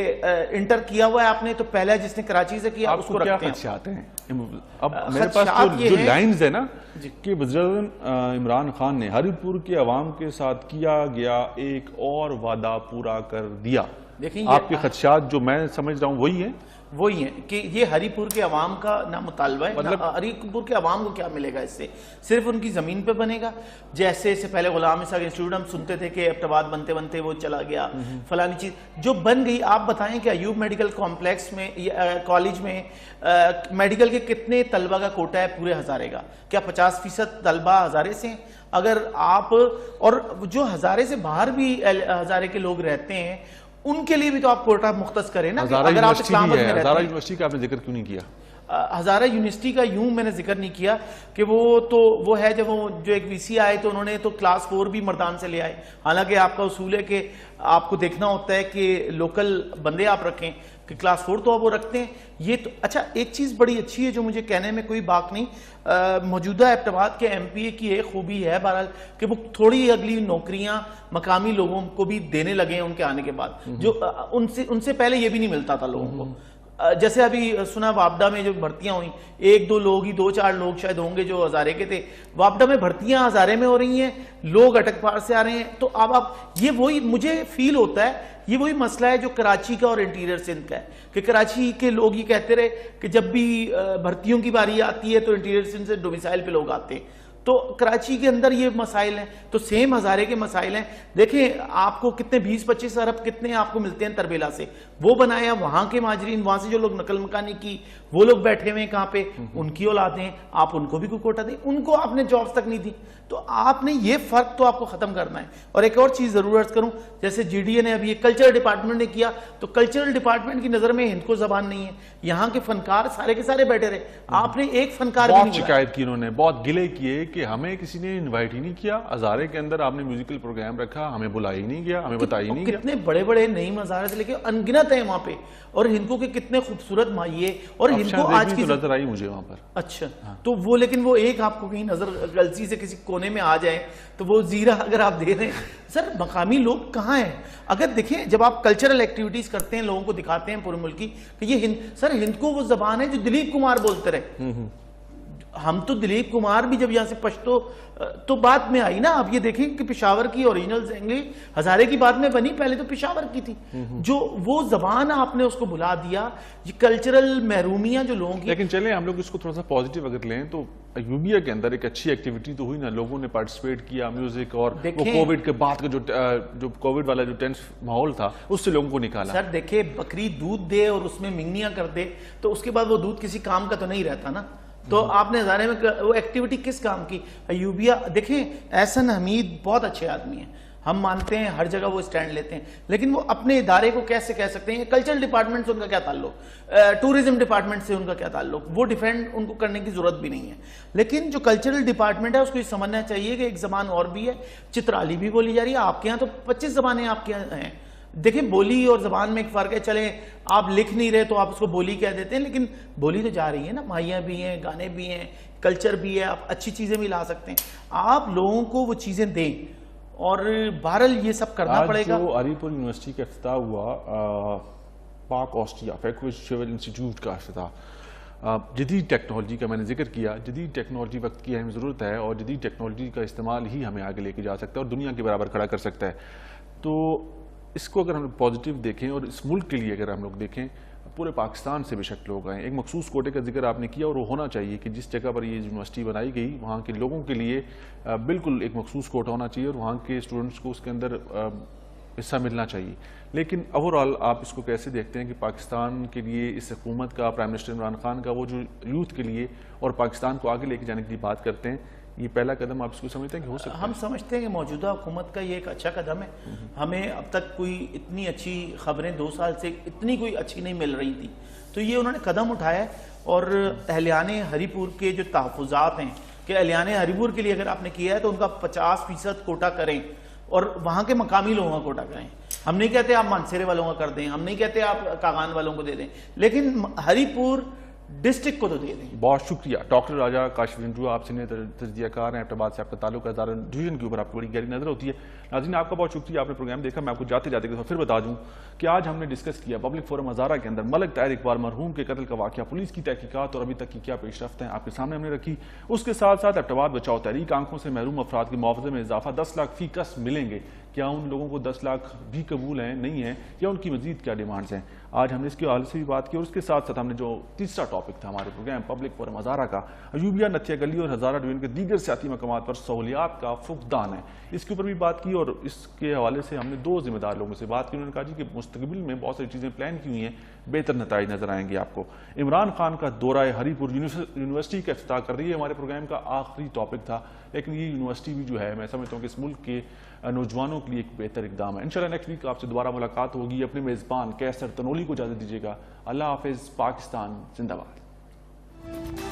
इंटर किया हुआ है आपने तो पहला जिसने कराची से किया उसको रखते हैं। आते हैं अब मेरे पास जो लाइन्स है ना कि वज़ीर इमरान खान ने हरिपुर के अवाम के साथ किया गया एक और वादा पूरा कर दिया। देखिए आपके खदशात जो मैं समझ रहा हूँ वही है कि ये हरिपुर के अवाम का ना मुतालबा है, मतलब हरिपुर के अवाम को क्या मिलेगा इससे, सिर्फ उनकी ज़मीन पे बनेगा। जैसे इससे पहले गुलाम इसाक इंस्टीट्यूट हम सुनते थे कि एबटाबाद बनते बनते वो चला गया, फलानी चीज़ जो बन गई। आप बताएं कि अयूब मेडिकल कॉम्प्लेक्स में, कॉलेज में मेडिकल के कितने तलबा का कोटा है पूरे हज़ारे का? क्या 50% तलबा हज़ारे से हैं? अगर आप, और जो हज़ारे से बाहर भी हज़ारे के लोग रहते हैं उनके लिए भी तो आप कोटा मुख्तस करें ना। अगर आप इस्लामाबाद में रहते हैं, हज़ारा यूनिवर्सिटी का आपने जिक्र क्यों नहीं किया? हज़ारा यूनिवर्सिटी का यूं मैंने जिक्र नहीं किया कि वो है जब वो जो एक वीसी आए तो उन्होंने तो क्लास 4 भी मर्दान से ले आए। हालांकि आपका उसूल है कि आपको देखना होता है कि लोकल बंदे आप रखें, कि क्लास 4 तो अब वो रखते हैं। ये तो अच्छा, एक चीज़ बड़ी अच्छी है जो मुझे कहने में कोई बात नहीं, मौजूदा एबटाबाद के MPA की एक खूबी है बहरहाल कि वो थोड़ी अगली नौकरियां मकामी लोगों को भी देने लगे हैं उनके आने के बाद, जो उनसे पहले ये भी नहीं मिलता था लोगों को। जैसे अभी सुना वापडा में जो भर्तियां हुई, 1-2 लोग ही, 2-4 लोग शायद होंगे जो हज़ारे के थे। वापडा में भर्तियां हज़ारे में हो रही हैं, लोग अटक पार से आ रहे हैं। तो अब आप ये वही मुझे फील होता है, ये वही मसला है जो कराची का और इंटीरियर सिंध का है कि कराची के लोग ये कहते रहे कि जब भी भर्तियों की बारी आती है तो इंटीरियर सिंध से डोमिसाइल पे लोग आते हैं। तो कराची के अंदर ये मसाइल हैं, तो सेम हज़ारे के मसाइल हैं। देखें आपको कितने 20-25 अरब कितने आपको मिलते हैं तरबेला से, वो बनाया वहां के माजरीन, वहां से जो लोग नकल मकानी की वो लोग बैठे हुए हैं कहाँ पे, उनकी औलादें, आप उनको भी कोई कोटा दें, उनको आपने जॉब्स तक नहीं दी। तो आपने ये फर्क तो आपको खत्म करना है। और एक और चीज जरूर अर्ज करूं, जैसे GDA ने अभी कल्चरल डिपार्टमेंट ने किया, तो कल्चरल डिपार्टमेंट की नजर में हिंद को जबान नहीं है, यहाँ के फनकार सारे के सारे बैठे रहे, आपने एक फनकार बहुत शिकायत की उन्होंने, बहुत गिले किए कि हमें किसी ने इन्वाइट ही नहीं किया, हज़ारे के अंदर आपने म्यूजिकल प्रोग्राम रखा, हमें बुलाया ही नहीं गया, हमें बताया ही नहीं गया। कितने बड़े बड़े नईम हज़ारे से लेके अनगिनत है वहां पे, और हिंदको के कितने खूबसूरत माहिए, और हिंदको आज की नजर आई मुझे वहां पर। अच्छा हाँ। तो वो, लेकिन वो एक आपको कहीं नजर गलती से किसी कोने कोने में आ जाए तो वो जीरा अगर आप दे रहे हैं, सर मकामी लोग कहाँ हैं? अगर देखें, जब आप कल्चरल एक्टिविटीज करते हैं, लोगों को दिखाते हैं पूरे मुल्क की कि ये सर हिंद को वो जबान है जो दिलीप कुमार बोलते रहे। हम तो दिलीप कुमार भी जब यहां से पश्तो तो बाद में आई ना। आप ये देखें कि पेशावर की ओरिजिनल इंग्लिश हजारे की बाद में बनी, पहले तो पेशावर की थी। जो वो जबान आपने उसको भुला दिया, ये कल्चरल महरूमियां जो लोगों की। लेकिन चलें हम लोग इसको थोड़ा सा पॉजिटिव अगर लें तो यूबिया के अंदर एक अच्छी एक्टिविटी तो हुई ना, लोगों ने पार्टिसिपेट किया, म्यूजिक, और वो कोविड के बाद का जो कोविड वाला जो टेंस माहौल था उससे लोगों को निकाला। सर देखिए, बकरी दूध दे और उसमें मिंगनियां कर दे तो उसके बाद वो दूध किसी काम का तो नहीं रहता ना। तो आपने हजारे में वो एक्टिविटी किस काम की? अयूबिया देखें, एहसन हमीद बहुत अच्छे आदमी हैं, हम मानते हैं, हर जगह वो स्टैंड लेते हैं, लेकिन वो अपने इदारे को कैसे कह सकते हैं? कल्चरल डिपार्टमेंट से उनका क्या ताल्लुक, टूरिज्म डिपार्टमेंट से उनका क्या ताल्लुक? वो डिफेंड उनको करने की जरूरत भी नहीं है। लेकिन जो कल्चरल डिपार्टमेंट है उसको ये समझना चाहिए कि एक जबान और भी है, चित्राली भी बोली जा रही है। आपके यहाँ तो 25 जबानें आपके यहाँ हैं। देखिए, बोली और जबान में एक फर्क है। चले आप लिख नहीं रहे तो आप उसको बोली कह देते हैं, लेकिन बोली तो जा रही है ना, माहियाँ भी हैं, गाने भी हैं, कल्चर भी है, आप अच्छी चीजें भी ला सकते हैं। आप लोगों को वो चीजें दें और बहरहाल ये सब करना पड़ेगा। जो अलीपुर यूनिवर्सिटी का इफ्तिताह हुआ, पाक ऑस्ट्रिया फैक्विस सिविल इंस्टीट्यूट का इफ्तिताह, जदीद टेक्नोलॉजी का मैंने जिक्र किया। जदीद टेक्नोलॉजी वक्त की अहम ज़रूरत है और जदीद टेक्नोलॉजी का इस्तेमाल ही हमें आगे लेके जा सकता है और दुनिया के बराबर खड़ा कर सकता है। तो इसको अगर हम पॉजिटिव देखें और इस मुल्क के लिए अगर हम लोग देखें, पूरे पाकिस्तान से बेशक लोग आए। एक मखसूस कोटे का जिक्र आपने किया और वो होना चाहिए कि जिस जगह पर ये यूनिवर्सिटी बनाई गई वहाँ के लोगों के लिए बिल्कुल एक मखसूस कोटा होना चाहिए और वहाँ के स्टूडेंट्स को उसके अंदर हिस्सा मिलना चाहिए। लेकिन ओवरऑल आप इसको कैसे देखते हैं कि पाकिस्तान के लिए इस हुकूमत का, प्राइम मिनिस्टर इमरान खान का, वो जो यूथ के लिए और पाकिस्तान को आगे लेके जाने की बात करते हैं, ये पहला कदम आप इसको समझते हैं कि हो सकता है? हम समझते हैं कि मौजूदा हुकूमत का ये एक अच्छा कदम है। हमें अब तक कोई इतनी अच्छी खबरें 2 साल से इतनी कोई अच्छी नहीं मिल रही थी, तो ये उन्होंने कदम उठाया। और अहलियाने हरीपुर के जो तहफ़्फ़ुज़ात हैं कि अहलियाने हरीपुर के लिए अगर आपने किया है तो उनका 50% कोटा करें और वहाँ के मकामी लोगों का कोटा करें। हम नहीं कहते आप मानसेरे वालों का कर दें, हम नहीं कहते आप कागान वालों को दे दें, लेकिन हरीपुर डिस्ट्रिक्ट को तो दे दें। बहुत शुक्रिया डॉक्टर राजा काशिफ रिंटू, आप सीनियर तजज़ियाकार हैं, एबटाबाद से आपका ताल्लुक है, हज़ारा डिवीजन के ऊपर आपको बड़ी गहरी नजर होती है। नाज़रीन, आपका बहुत शुक्रिया, आपने प्रोग्राम देखा। मैं आपको जाते जाते फिर बता दूं कि आज हमने डिस्कस किया पब्लिक फोरम हज़ारा के अंदर मलक ताहिर इकबाल मरहूम के कत्ल का वाक़या, पुलिस की तहकीकात और अभी तक की क्या पेशरफ्त हैं आपके सामने हमने रखी। उसके साथ साथ एबटाबाद बचाओ तहरीक, आंखों से महरूम अफराद के मुआवजे में इजाफा, 10 लाख फी कस मिलेंगे। क्या उन लोगों को 10 लाख भी कबूल हैं, नहीं है, या उनकी मजीद क्या डिमांड्स हैं? आज हमने इसके हवाले से भी बात की और उसके साथ साथ हमने जो तीसरा टॉपिक था हमारे प्रोग्राम पब्लिक फोरम हज़ारा का, अयूबिया, नथिया गली और हज़ारा डिवीजन के दीगर सियासी मकामात पर सहूलियात का फुकदान है, इसके ऊपर भी बात की। और इसके हवाले से हमने 2 जिम्मेदार लोगों से बात की। उन्होंने कहा जी कि मुस्तकबिल में बहुत सारी चीज़ें प्लान की हुई हैं, बेहतर नताइज नजर आएंगे आपको। इमरान खान का दौरा हरीपुर यूनिवर्सिटी का इफ्तिताह कर रही है, हमारे प्रोग्राम का आखिरी टॉपिक था। लेकिन ये यूनिवर्सिटी भी जो है, मैं समझता हूँ कि इस मुल्क के नौजवानों के लिए एक बेहतर इकदाम है। इंशाल्लाह नेक्स्ट वीक आपसे दोबारा मुलाकात होगी। अपने मेज़बान कैसर तनोली को इजाज़त दीजिएगा। अल्लाह हाफिज़। पाकिस्तान जिंदाबाद।